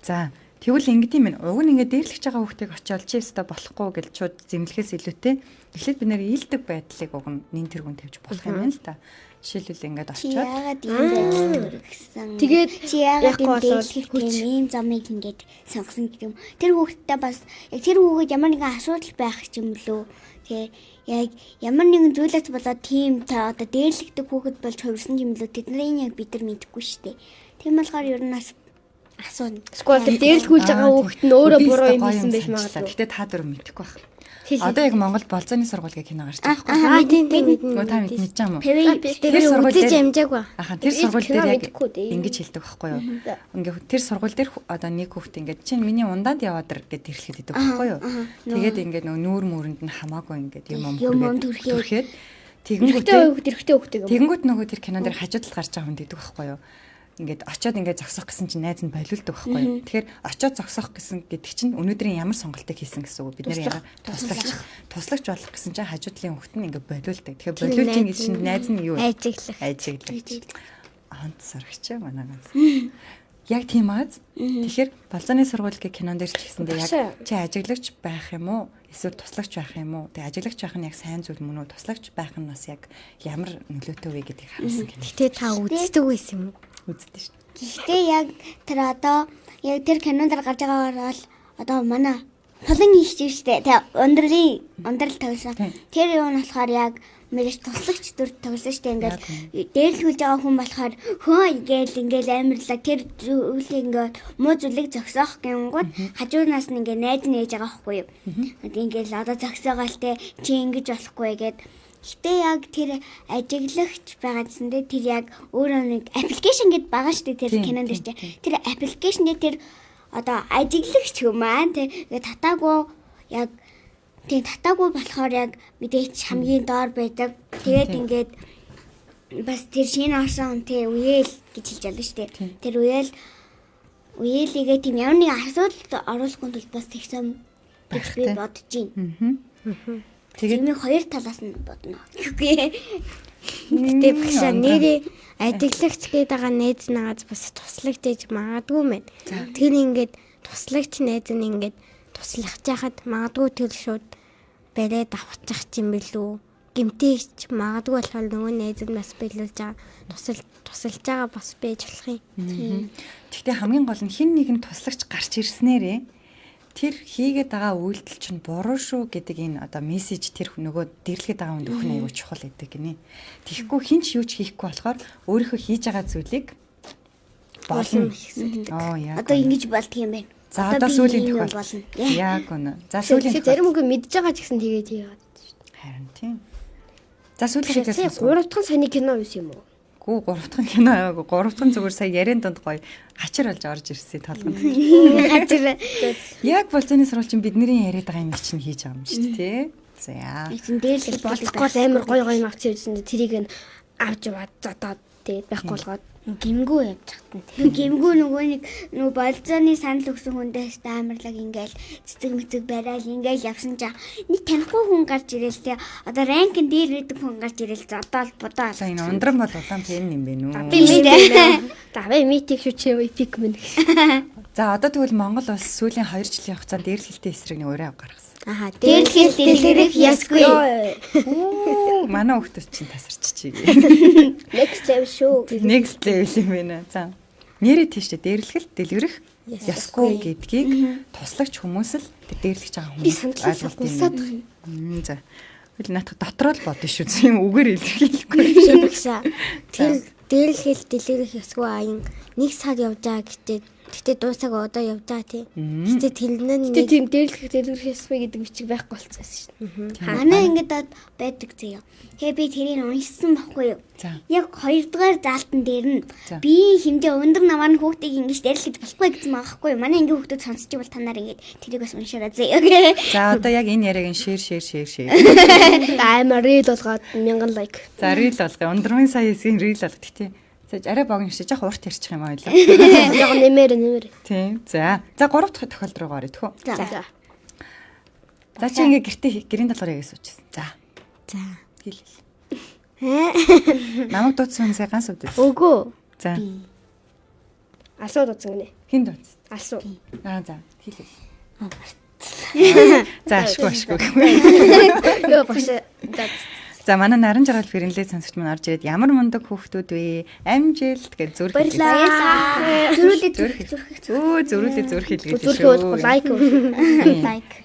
За тэгвэл ингэдэм юм. Уг нь ингээд дээрлэж байгаа хүүхдийг очиод чи өстө болохгүй гэж шууд зэмлэхээс илүүтэй эхлээд бид нэр ийдэг байдлыг уг нь нин тэргүүн тавьж болох юм байна л та. Жишээлбэл ингээд Чи очиод яагаад ийм байдлаар гэсэн. Тэгээд чи яагаад яахгүй ийм болоод ийм замыг ингээд сонгосон гэдэг юм. Тэр хүүхэдтэй бас яг тэр хүүхэд ямар нэгэн асуудал байх юм лөө. Тэгээ яг ямар нэгэн зүйлээс болоод тийм та одоо дээрлэгдэх хүүхэд болж хувирсан юм лөө. Тэднийг яг бид нар мэдэхгүй шүү дээ. Тийм болохоор ер нь асуун. Сквал дээрлгүүлж байгаа хүүхэд нь өөрөө буруу юм хийсэн байж магадгүй. Гэтэ та дөрөв мэдэхгүй байх. Одоо яг Монгол болзооны сургуулийн кино гарч байгаа байхгүй. тийм Та мэднэ ч юм уу? тэр сургууль амжаагүй. Ахаа тэр сургууль дээр яг мэдхгүй дээ. ингэж хэлдэг байхгүй юу? Ингээ тэр сургууль дээр одоо нэг хүүхэд ингээд чинь миний ундаанд яваад ир гэдэг ирэхэд идэг байхгүй юу? Тэгээд ингээд нүүр мөрөнд нь хамаагүй ингээд юм түрхээд тэгэнгүүт нөгөө тэр кинон дээр хажуудалд гарч байгаа хүн гэдэг байхгүй юу? Ингээд очиод ингээд зогсох гэсэн чинь найз нь болиулдаг байхгүй юу? Тэгэхээр очиод зогсох гэсэн гэдэг чинь өнөөдрийн ямар сонголтыг хийсэн гэсэн үг. Бид нэр яга туслагч болох гэсэн чинь хажуудлын хүүхэд нь ингээд болиулдаг. Тэгэхээр болиулж ин гэж чинь найз нь юу? Ажиглах. Ант сарагч манай ганц. Яг тийм аз. Тэгэхээр болзооны сургуулийн кинон дээр ч гэсэндээ яг чи ажиглагч байх юм уу? Эсвэл туслагч байх юм уу? Тэгээ ажиглагч байх нь яг сайн зүйл мөн үү? Туслагч байх нь бас яг ямар нөлөөтэй вэ гэдгийг харуулсан кино. Гэтэ та үздэг байсан юм уу? Үздэг шүү. Гэхдээ яг тэр одоо яг тэр кинонд гарч байгаагаар бол одоо манай холын хийх штэ. Тэгээ ундрал тавьсан. Тэр юу нь болохоор яг мэрэж туслагч дүр тавьсан штэ. Ингээл дээрлүүлж байгаа хүн болохоор ингээл амирлаа тэр зүйлийг ингээд муу зүйлийг зогсоох гингууд хажуунаас нь ингээд найз нээж байгаа байхгүй юу. Ингээл одоо зогсоогоол те чи ингэж болохгүй гэд. Гэтэ яг тэр ажиглагч байгаадсан дээр тэр яг өөрөө нэг аппликейшн гэд байгаа шүү дээ тэр кинонд дээр чинь. Тэр аппликейшн дээр тэр одоо ажиглагч юм аа тэгээ татаагүй болохоор яг мэдээч хамгийн доор байдаг. Тэгээд ингээд бас тэр шинэ орсон тий үеэл гэж хэлж байна шүү дээ. Тэр үеэлийгээ тийм ямар нэг асуудалд оруулахгүй тул бас тэгсэн гэж би бодож байна. Тэгээд миний хоёр талаас нь бодно. Гэтэ багшаа нэрээ ажиглагч гэдэг байгаа найз наагаас бас туслагч гэж магадгүй мэн. Тэр ингээд туслагч найз нь ингээд туслах жахад магадгүй тэр шууд барээд авчих юм билүү. Гэмтээч магадгүй болохоор нөгөө найз нь бас биелүүлж байгаа тусалж байгаа бас байж болох юм. Гэхдээ хамгийн гол нь хин нэгэн туслагч гарч ирснээрээ тэр хийгээд байгаа үйлдэл чинь буруу шүү гэдэг энэ одоо мессеж тэр нөгөө дэрлэгээд байгаа хүнд өгөх нь аюул чухал гэдэг гинэ. Тэгэхгүй хин ч юу ч хийхгүй болохоор өөрийнхөө хийж байгаа зүйлийг болно гэсэн. Яа. Одоо ингэж болдго юм байна. За одоо сүүлийн тохиолдол. Яг үнэ. За сүүлийн зарим хүн мэдж байгаа ч гэсэн тэгээд хийгээд шүү дээ. харин тийм. За сүүлийн Тэгээд 3 дахь саний кино юус юм уу? Гүү 3 дахь кино аяагүй 3 дахь зүгээр сая яриан донд гоё хачир болж орж ирсэн толгонд. Хажир. Яг болцооны сурвалж чинь бидний яриад байгаа юм чинь хийж байгаа юм шүү дээ. За. Эцэн дээрлэл Болохгүй амар гоё гоё авч ирсэн. Тэрийг нь авч яваад зодоод тэгээд байхгүй болгоод гимгүү явж хатан. Гимгүү нөгөө болзооны санал өгсөн хүндээс таамарлаг ингээл цэцэг мэцэг барайл ингээл явсан чаа. Нэг танихгүй хүн гарч ирэл те. Одоо ранкин дээр ирдэг хүн гарч ирэл зодоол будаа. За энэ ундран бол улаан пен юм бэ нүү. тийм шүү дээ. Давай митиг шүү чи эпик мэн. За одоо тэгвэл Монгол улс сүүлийн 2 жилийн хугацаанд дээрлэлтийн эсрэг нэг өөрөө гаргасан. Аха Дээрлэл дэлгэрэх ясгүй. Манай хүмүүс чинь тасарччихъя. Next level шүү. Next level юм байна. За. Нэрээ тийшээ дээрлэх, дэлгэрэх ясгүй гэдгийг туслагч хүмүүс л дээрлэж байгаа хүмүүс ойлголт юм. За. Хөл наадах дотроо л бодно шүү. Тийм үгээр илэрхийлэхгүй. шимгшаа. Тэр дээрлэл дэлгэрэх ясгүй аян 1 цаг явж байгаа гэтээ дуусаг одоо явж байгаа тий. Гэтээ тэрнээ Тэгээд тийм дээрлэх ясгүй гэдэг бичиг байхгүй болчихсон шүү дээ. Манай ингээд байдаг заяа. Тэгээ би тэрийг уншсан байхгүй юу? За. Яг 2 дугаар заалтан дээр нь За. би хэмжээ өндөр намаар нь хүүхдийг ингэж дээрлэж болохгүй гэсэн байгаа байхгүй юу? Манай ингээд хүүхдүүд сонсч бол танаар ингээд тэрийг бас уншаарай заяа. За одоо яг энэ яриаг нь шеэр. Амар рил болгоод 1000 лайк. За рил болгоо. Ундрын сая хэсгийн рил болгох тий. За арай богино шүү. Жах урт ярьчих юм аа илүү. Яг нэмэр. Тийм. За 3 дахь тохиолдол руу гарыг тэхүү. За. За чи ингээ гэртээ гэрийн талаар яг суучихсан. За. Хэл. Намайг дуудсан хүн сая ганц өвдөж. Өгөө. За. Асуу дуудсан гинэ. Хин дуудсан. Асуу. За. Хэл. За ашгүй. Йоо багш. За манай наран жаргал фэрнлээ сонсогч маань орж ирээд ямар мундаг хүүхдүүд вэ? Амжилт гэж зүрх хэлээ. Зөрүүлээ зүрх хэлгээд шүү. Лайк.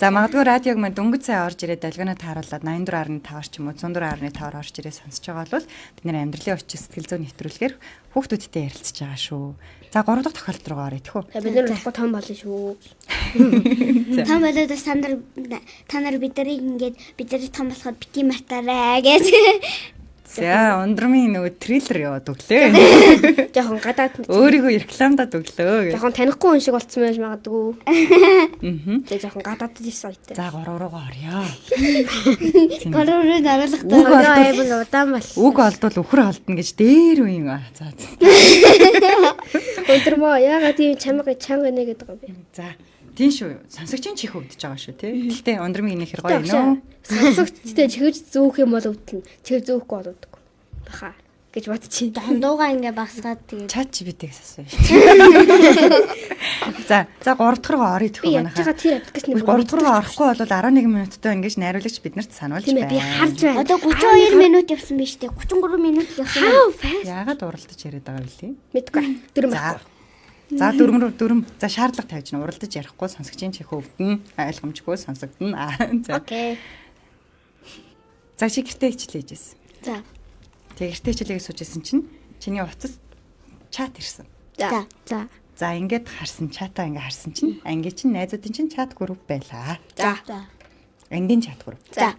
За магадгүй радиог маань дөнгөж сая орж ирээд далгана тааруулаад 84.5 орчим уу 104.5 орж ирээд сонсож байгаа бол бид нэр амьдралын очиж сэтгэл зүйн нэвтрүүлгээр хүүхдүүдтэй ярилцж байгаа шүү. За 3 дахь тохиолдол руу оръё тэхүү. Бид нар болохгүй том болно шүү. Том болоод бас та нар бидэрийг ингээд бидэрийг том болоход бити мартаарай гэж. За ундрмын нөгөө триллер яваад өглөө. Жохон гадаад Өөрийгөө рекламадад өглөө. жохон танихгүй хүн шиг болцсон байж магадгүй. Тэгээ жохон гадаад ирсэн ойтой. За 3 руугаа орё. Гороор дараалах Үг олдвол айбал удаан бол. үг олдвол өхөр олдно гэж дээр үе юм. За. Өдрмөө ягаад тийм чанга нэ гэдэг юм бэ? За. Тийм шүү. Сонсогчийн чих өвдөж байгаа шүү тий. Гэхдээ ундрмын энэ хэр гоё нөө. Сонсогчтой чихэж зөөх юм бол өвдөн. Чихэж зөөхгүй бол өвдөг. Баха гэж бодчих. дондуугаа ингээ багсгаад тэгээд Чат GPT-г асууя. За 3 дахь руу оръё Би тэхүү яаж манайхаа. байгаа тэр аппликейшн 3 дахь руу орохгүй бол 11 минуттай ингэж найруулагч биднэрт сануулж би байна. харж байна. одоо 32 минут явсан биз дээ. 33 минут явсан. Яагаад уралдаж яриад байгаа вэ? Мэдгүй. Дөрөв За. байхгүй. За дөрөм. За шаардлага тавьж н уралдаж ярихгүй сонсогчийн чих өвдөн ойлгомжгүй сонсогдно. За. Окей. За чи гэртээ хичлээжсэн. За. Тэгээ гэртээ хичлээгээ суужсэн чинь чиний утас чат ирсэн. За. За ингээд харсан чатаа ингээд харсан чинь ангийн чинь найзуудын чинь чат групп байлаа. За. Ангийн чат групп. За.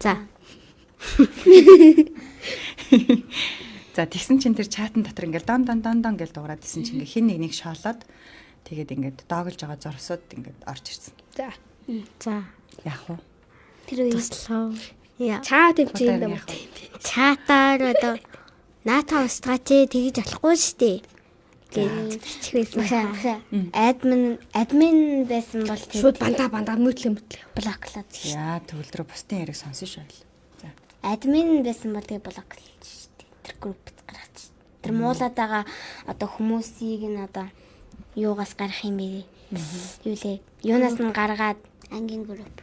За тэгсэн чинь тэр чатан дотор ингээд дон гэж дуурайд исэн чинь ингээд хин нэг шоолоод тэгээд ингээд доогөлж байгаа зурсууд ингээд орж ирсэн. За. Яах вэ? Тэр үе Туслаа. Яа. Чаа тэмцээнд юм. Чатаар одоо НАТО стратеги тэгж болохгүй шүү дээ. Гэж биччихсэн. админ байсан бол Шууд бандаа мөтлөө. блоклаад. Яа төвлөрөө бусдын яриг сонсон шүү. За. Админ байсан бол тэгээ блоклж штэ. Тэр групп гаргач. Тэр муулаад байгаа одоо хүмүүсийг нь одоо юугаас гарах юм бэ? Юу лээ? Юунаас нь гаргаад ангийн групп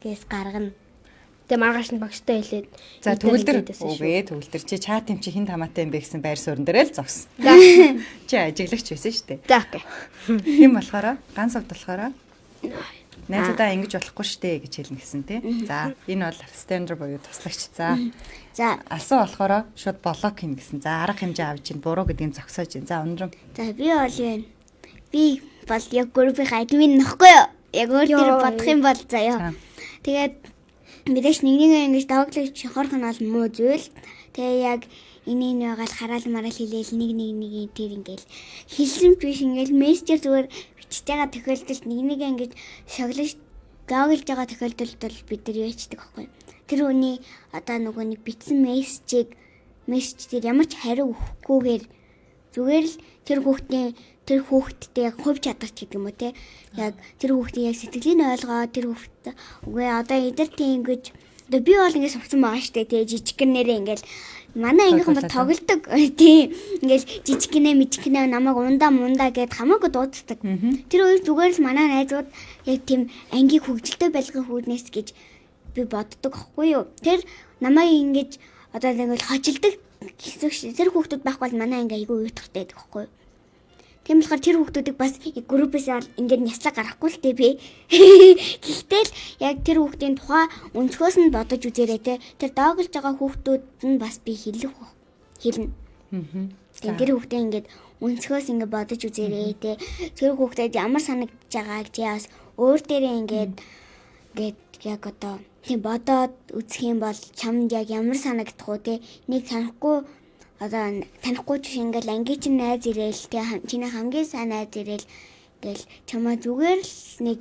гээс гаргана. Тэгээ маргааш нь багштай хэлээд. За төгөлдөр чи чат юм чи хин тамаатай юм бэ гэсэн байр суурин дээр л зогсон. Чи ажиглагч байсан шүү дээ. За окей. Хин болохоор ганц авд болохоор найзуудаа ингэж болохгүй штэ гэж хэлнэ гэсэн тий. За энэ бол abstainer буюу туслагч. За алсан болохоор шууд блок хийн гэсэн. За арга хэмжээ авч ийн буруу гэдгийг зогсоож ийн. За өндрөм. За би бол юм. Би бол яг группийн админ нөхгүй юу? Яг өөрөөр бодох юм бол заяа. Тэгээд мэдээж нэг ингэж даваглагч шохорох нь бол муу зүйл. Тэгээ яг энийг ягаал хараал мараал хэлээл нэг тэр ингээл хэлсэн биш ингээл мессежээр зүгээр бичиж байгаа тохиолдолд нэг ингэж шоглож гооглж байгаа тохиолдолд бол бид нар яачдаг байхгүй. Тэр хүний одоо нөгөө нэг бичсэн мессеж дээр ямар ч хариу өгөхгүйгээр зүгээр л тэр хүүхдтэй яг хувь чадварч гэдэг юм уу те. Яг тэр хүүхдийн яг сэтгэлийг ойлгоо тэр хүүхд үгүй одоо эдэртийн ингэж одоо би бол ингэ сурсан байгаа штэ те жижигнэрээ ингээл манай ангийнхан бол тоглодог тийм ингээл жижигнээ мижигнээ намайг ундаа гэд хамаагүй дууддаг. Тэр үеэр зүгээр л манай найзууд яг тийм ангийг хөгжилтэй байлгах хүнээс гэж би боддог аахгүй юу. Тэр намайг ингэж одоо ингээл хожилдог гэсэн тэр хүүхдүүд байхгүй бол манай анги айгүй уйтгартай байдаг аахгүй юу. Тийм болохоор тэр хүүхдүүдийг бас группээс ингээд няслаг гарахгүй л дээ би. Гэхдээ л яг тэр хүүхдийн тухай өнцгөөс нь бодож үзээрэй те. Тэр доогөлж байгаа хүүхдүүд нь бас би хэлнэ. Тэгээд тэр хүүхдээ ингээд өнцгөөс ингээд бодож үзээрэй те. Тэр хүүхдэд ямар санагдаж байгааг чи бас өөр дээрээ ингээд яг одоо тийм бодоод үзэх юм бол чамд яг ямар санагдах уу те. Нэг санахгүй одоо танихгүй ч ингээл ангийн чинь найз ирээл те чиний хамгийн сайн найз ирээл ингээл чамаа зүгээр л нэг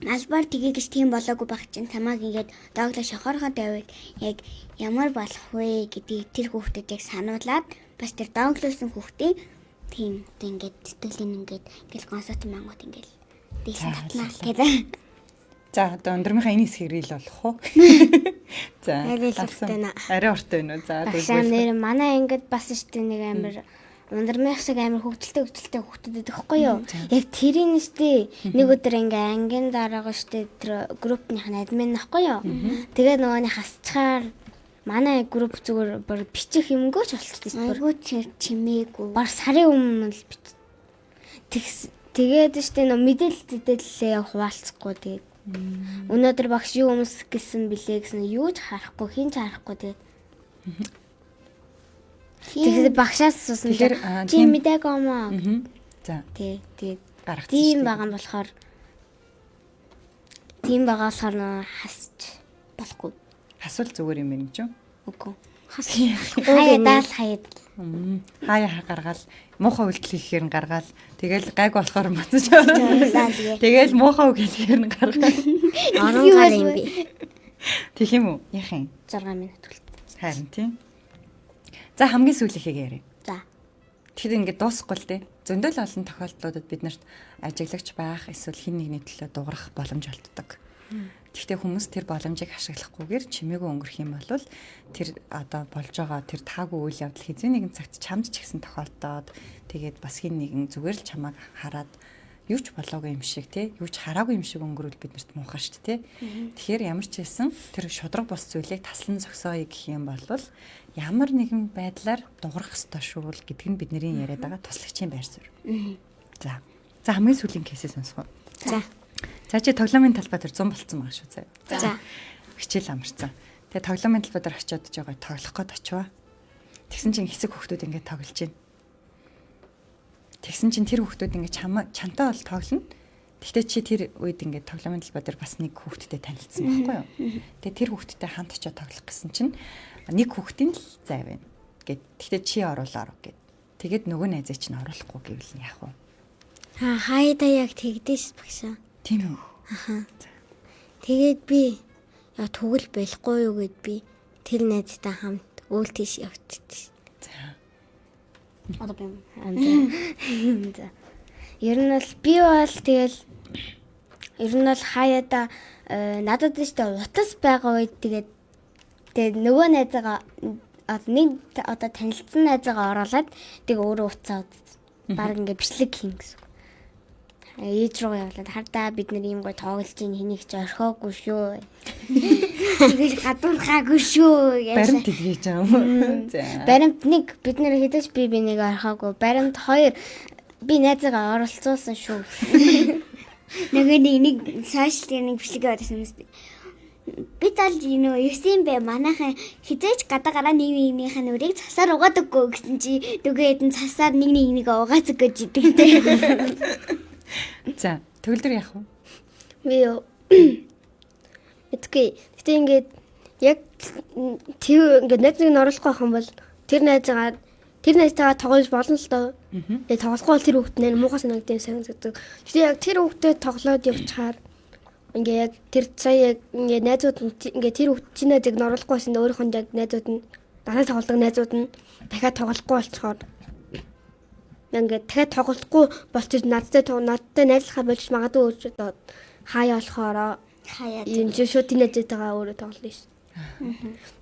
албаар тгий гэж тийм болоогүй байх чинь тамааг ингээд дооглоо шохорхон тавиад яг ямар болох вэ гэдгийг тэр хүүхдэд яг сануулад бас тэр дооглоосон хүүхдийн тийм ингээд сэтгэлийн ингээд гонсоот мангууд ингээд дийсэн татнаа гэдэг. За одоо өндрмийнхаа энэ хэсгийг рил болох уу? За арай урт байна уу? За тэгвэл манай ангид бас штэ нэг амар ундрмих шиг амар хөвгөлтэй хүүхдүүд өгөхгүй юу? Яг тэрийн штэ нэг өдөр ингээ ангийн дараагаа штэ тэр группийн админ нөхгүй юу? Тэгээ нөгөөний хасчаар манай групп зүгээр бүр бичих юмгөөч болчихсон. Айгуу чимээгүй. Бар сарын өмнө л бич. Тэгээд штэ нөө мэдээлэлээ хуваалцахгүй тэгээд өнөөдөр багш юу өмсөх гэсэн билээ гэсэн юу ч харахгүй хин ч харахгүй тэгээд тэгэхээр багшаас асуусан чи мэдээг omоо. За тэгээд гаргацсан. Тийм байгаа болохоор хасч болохгүй. Хасвал зүгээр юм байна гэж юу? Үгүй. Хаядаал хаяд. Хаяа гаргаал муухай үйлдэл хийхээр нь гаргаал тэгэл гайг болохоор мацаж аваад тэгэл муухай үг хийхээр нь гаргаал 10 гар юм би. Тэг юм уу? Яах юм? 6 минут үлд. Харин тийм. За хамгийн сүүлийнхээ яриа. За. Тэгэхээр ингээд дуусахгүй л дээ. Зөндөл олон тохиолдлуудад биднэрт ажиглагч байх эсвэл хин нэгний төлөө дуурах боломж олддог. Гэхдээ хүмүүс тэр боломжийг ашиглахгүйгээр чимээгүй өнгөрөх юм бол тэр одоо болж байгаа тэр таагүй үйл явдал хэзээ нэгэн цагт чамд ч ихсэн тохиолдоод тэгээд бас хин нэгэн зүгээр л чамайг хараад юу ч болоогүй юм шиг те юу ч хараагүй юм шиг өнгөрүүл биднэрт муухай шүү дээ те. Тэгэхээр ямар ч хэлсэн тэр шудраг бус зүйлийг таслан зогсооё гэх юм бол ямар нэгэн байдлаар дуурах ёстой шүү л гэдг нь бидний яриад байгаа туслагчийн байр суурь. За хамгийн сүүлийн кейсээ сонсгоо. За чи тоглоомын талбай дээр 100 болцсон байгаа шүү заяа. За. Хичээл амарсан. Тэгээ тоглоомын талбай дээр очиод байгаа тоглох гээд очиваа. Тэгсэн чинь хэсэг хүүхдүүд ингээд тоглож байна. Тэгсэн чинь тэр хүүхдүүд ингээд чамтай бол тоглоно. Гэхдээ чи тэр үед ингээд тоглоомын талбай дээр бас нэг хүүхдтэй танилцсан байхгүй юу? Тэгээ тэр хүүхдтэй хамт очиод тоглох гэсэн чинь нэг хүүхдийн л зай байна гэд. Гэхдээ чи оруулаа гэд. Тэгээд нөгөө найзаа чинь оруулахгүй гэвэл нь яах вэ? Хайда яг тэгдэж багшаа. Тийм үү? Аха. Тэгээд би яа тэгвэл болохгүй юу гэд би тэр найзтай хамт өөл тийш явчихсан. За. Одоо би за. Ер нь бол би бол тэгэл ер нь бол хаяада надад ч тэ утас байгаа үед тэгээд нөгөө найзаагаа нэг одоо танилцсан найзаагаа оруулаад тэг өөрөө уцаа баг ингээ бичлэг хийн гэсэн. Ээж рүү явуулаад хардаа бид нар ийм гой тоглож ийн хэнийг ч орхиогүй шүү. Тэгэл гадуурхаагүй шүү. Баримт хийж байгаа юм. За. Баримт нэг бид нэр хэдэж би нэг орхиогүй. Баримт 2 би найзаагаа оролцуулсан шүү. Нөгөө нэг сошиал нэг бичлэг явуулсан юм шиг. Бид аль юу юусэн бэ? Манайхан хизээч гадаа нэгнийхээ нүрийг цасаар угаадаггүй гэсэн чи дүгээд нь цасаар нэг угаацг гэж идэг те. За, төгөлдөр яах вэ? Би юу. Эцгээ. Гэтэ ингээд яг тэр ингээд найзыг нь оруулах байх юм бол тэр найзтайгаа тоглож болно л доо. Тэгээ тоглохгүй бол тэр хүүхд нэр муухай санагдсан санагддаг. Гэтэ яг тэр хүүхдэд тоглоод явчихаар ингээ яг тэр сая яг ингээ найзууд нь ингээ тэр хүүхд чинь найзыг нь оруулахгүйсэн өөрийнх нь яг найзууд нь дараа тоглодог найзууд нь дахиад тоглохгүй болчихоор ингээ дахиад тоглохгүй болчих надтай найзлахаа болж магадгүй өөрчлөлт хаяа болохоор энэ шууд тийм найзтайгаа өөрөө тоглоно ш.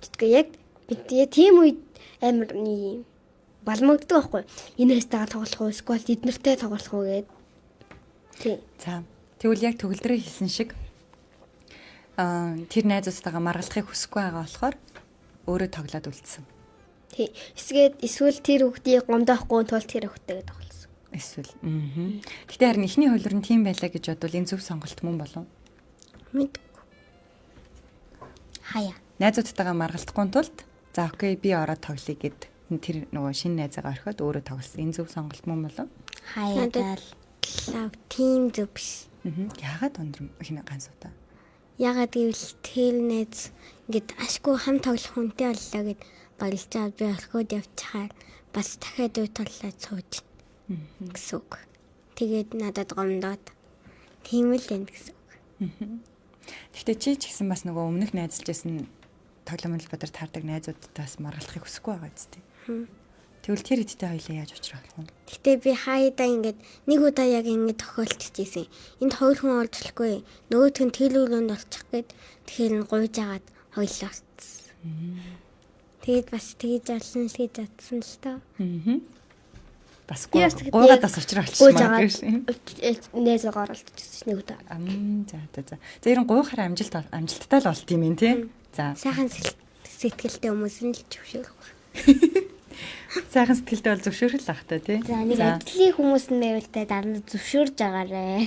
Тэгэхээр яг би тийм үед амар балмагддаг байхгүй. Энэ найзтайгаа тоглох уу, эсвэл эднэртэй тоглох уу гэд. Тийм. За. Тэгвэл яг төгөлдрөө хэлсэн шиг тэр найзуудтайгаа маргалахыг хүсэхгүй байгаа болохоор өөрөө тоглоод үлдсэн. Тий. Эсвэл тэр хүүхдийг гомдоохгүй тул тэр хүүхдтэйгээ тоглосон. Эсвэл. Гэтэ харин эхний хөлөр нь тийм байлаа гэж бодвол энэ зөв сонголт мөн болов. Мэдгүй. Хаяа. Найзуудтайгаа маргалдахгүй тулд за окей би ороод тоглоё гэд тэр нөгөө шинэ найзаагаа орхиод өөрөө тоглосон. Энэ зөв сонголт мөн болов. Хаяа даа. Лав тийм зөв биш. Яагаад өндөр хинэ ганцуудаа? Ягаад гэвэл тэр найз ингээд ашгүй хам тоглох хүнтэй боллоо гэд баярлж аваад би орхиод явчихаар бас дахиад үе толлоод сууж гэсэн үг. Тэгээд надад гомдоод тийм л энэ гэсэн үг. Гэхдээ чи ч гэсэн бас нөгөө өмнөх найзалж байсан тоглоомын бадар таардаг найзуудтаас маргалахыг хүсэхгүй байгаа зү. Тэгвэл тэр хэдтэй хоёлаа яаж уулзрах вэ? Гэтэ би хаяадаа ингээд нэг удаа яг ингэж тохиолдчихсэн. Энд хоёр хүн олзлохгүй. Нөгөөх нь тэлүүлэнд олчих гээд тэгэхээр нь гуйж агаад хоёлаа олцсон. Тэгээд бас тэгж олсон л гэж бодсон л тоо. Бас гуйгаад бас уучраа олчихсан Нээсээр олдчихсан нэг удаа. За. За ерэн гуйхаар амжилттай л болт юм тий. За. Сайхан сэтгэлтэй хүмүүс нь л зөвшөөрөх. Сайхан сэтгэлтэй бол зөвшөөрөх л ахтай тий. За нэг ажлын хүмүүс нь байвал та дандаа зөвшөөрж агаарэ.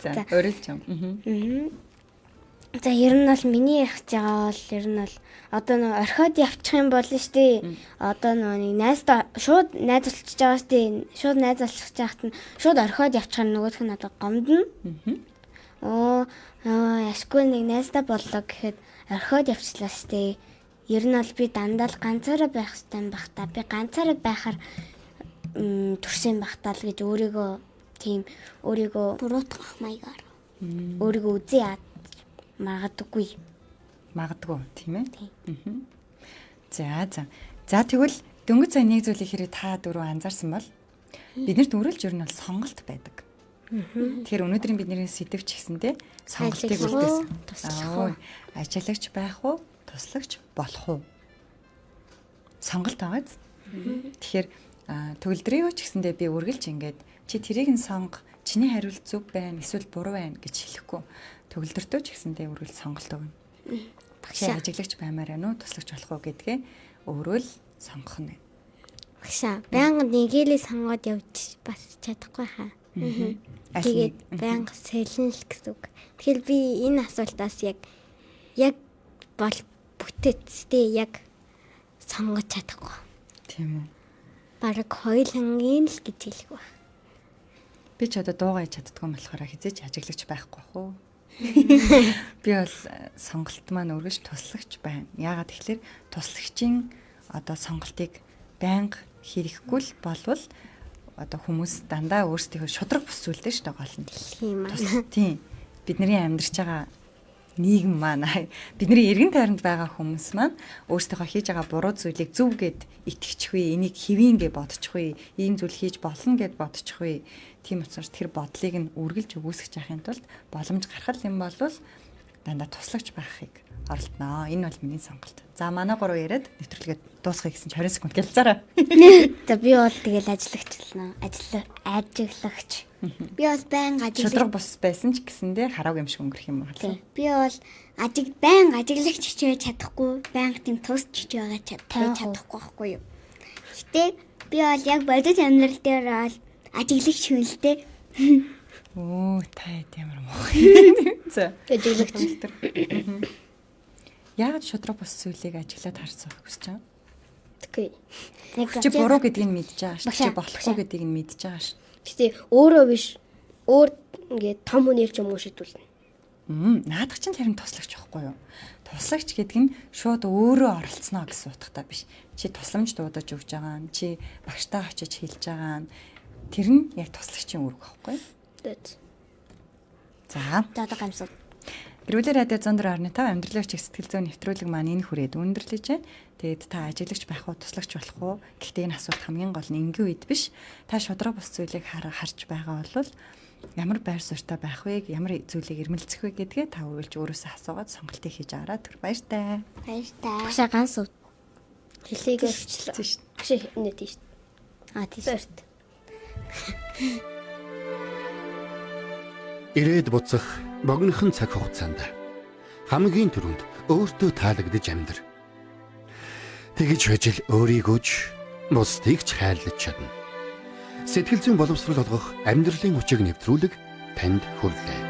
За өөрөлж юм. За ер нь бол миний ярих гэж байгаа бол ер нь бол одоо нэг орхиод явчих юм болно шүү дээ. Одоо нэг найзтай шууд найзалчихж байгаа шүү дээ. Шууд найзалчих жаахт нь шууд орхиод явчихаар нөгөөх нь одоо гомдно. Яшгүй нэг найзтай боллоо гэхэд орхиод явчлаа шүү дээ. Ер нь бол би дандаа л ганцаараа байх хэрэгтэй юм бах та. Би ганцаараа байхаар төрсөн бах таа л гэж өөрийгөө буруутгах маягаар. Өөрийгөө үзье магадгүй тийм ээ. За. За тэгвэл дөнгөж сая нэг зүйлийг хэрэг та дөрөв анзаарсан бол биднэрт өрөөлж ер нь бол сонголт байдаг. Тэгэхээр өнөөдрийн бидний сэдв ч гэсэндээ сонголтыг үлдээсэн. Ажиглагч байх уу? Туслагч болох уу? Сонголт байгааз. Тэгэхээр төгөлдрөө ч гэсэндээ би үргэлж ингээд чи тэрийг нь сонго, чиний хариулт зөв байна, эсвэл буруу байна гэж хэлэхгүй. Төгөлдрөө ч гэсэндээ үргэлж сонголт өгнө. Багшаа ажиглагч баймаар байна уу, туслагч болох уу гэдгээ өөрөө л сонгох нь. Багшаа байнга нэгэлээ сонгоод явж бас чадахгүй хаа. Тэгээд байнга сэлэн л гэсэн үг. Тэгэхээр би энэ асуултаас яг бол бүтээцтэй яг сонгож чадахгүй. Тийм үү. Бараг хоёулангийн л гэж хэлэх ба. Би ч одоо дуугаа хийж чаддгүй болохоор хизээч ажиглагч байхгүй бах уу. Би бол сонголт маань өргөж туслагч байна. Яагаад тэгэхээр туслагчийн одоо сонголтыг байнга хийхгүй л болвол одоо хүмүүс дандаа өөрсдийнхөө шудраг бус зүйлтэй шүү дээ гол нь. Тийм. Бидний амьдарч байгаа нийгэм маань бидний эргэн тойронд байгаа хүмүүс маань өөрсдийнхөө хийж байгаа буруу зүйлийг зөв гэд итгэчихвээ, энийг хэвэн гэж бодчихвээ, ийм зүйл хийж болно гэд бодчихвээ. Тийм учраас тэр бодлыг нь үргэлж өгөөсгөж яхахын тулд боломж гаргах юм бол дандаа туслагч байхыг оролдоно. Энэ бол миний сонголт. За манай гурав яриад нэвтрүүлгээ дуусгая гэсэн 20 секунд гэлцээрэй. За би бол тэгэл ажиглагч. Би бол байнга шудраг бус байсан ч гэсэндээ хараагүй юм шиг өнгөрөх юм байна. Би бол байнга ажиглагч ч чадахгүй, байнга тийм тусч ч байгаа чадахгүй байхгүй юу. Гэтэ би бол яг бодит амьдрал дээр бол ажиглагч хүн л дээ. Оо таад ямар мох. За. Ажиглагч. Яагаад шудраг бус зүйлийг ажиглаад харсан хүсэж байгаа? Тэггүй. Нэг Чи буруу гэдгийг нь мэдж байгаа ш. Чи болохгүй гэдгийг нь мэдж байгаа ш. Гэтэ өөрөө биш. Өөр ингээд том хүнээр ч юм уу шийдүүлнэ. Наадах чинь харин туслагч байхгүй юу? Туслагч гэдэг нь шууд өөрөө оролцсноо гэсэн утгатай биш. Чи тусламж дуудаж өгж байгаа нь, чи багштаа очиж хэлж байгаа нь тэр нь яг туслагчийн үүрэг байхгүй юу? Тэт. За. одоо гамсууд. Эрүүл радио 104.5 амьдралын чих сэтгэл зүйн нэвтрүүлэг маань энэ хүрээд өндөрлөж байна. Тэгээд та ажиглагч байх уу, туслагч болох уу гэхдээ энэ асуулт хамгийн гол нь энгийн үед биш. Та шудраг бус зүйлийг харж байгаа бол ямар байр суурьтай байх вэ, ямар зүйлийг эрмэлзэх вэ гэдгээ та үргэлж өөрөөсөө асуугаад сонголтыг хийж аваарай. Түр баяртай. Баярлалаа. Багшаа ганц уу. Хэлийг өчлөө. Тийш. Багш энэ тийш. Тийш. Баярт. Ирээд буцах богинохон цаг хугацаанд хамгийн түрүүнд өөртөө таалагдж амьдар. Тэгж байж л өөрийгөө ч бусдыг ч хайрлаж чадна. Сэтгэл зүйн боловсрол олгох амьдралын хүчийг нэвтрүүлэг танд хүрэлээ.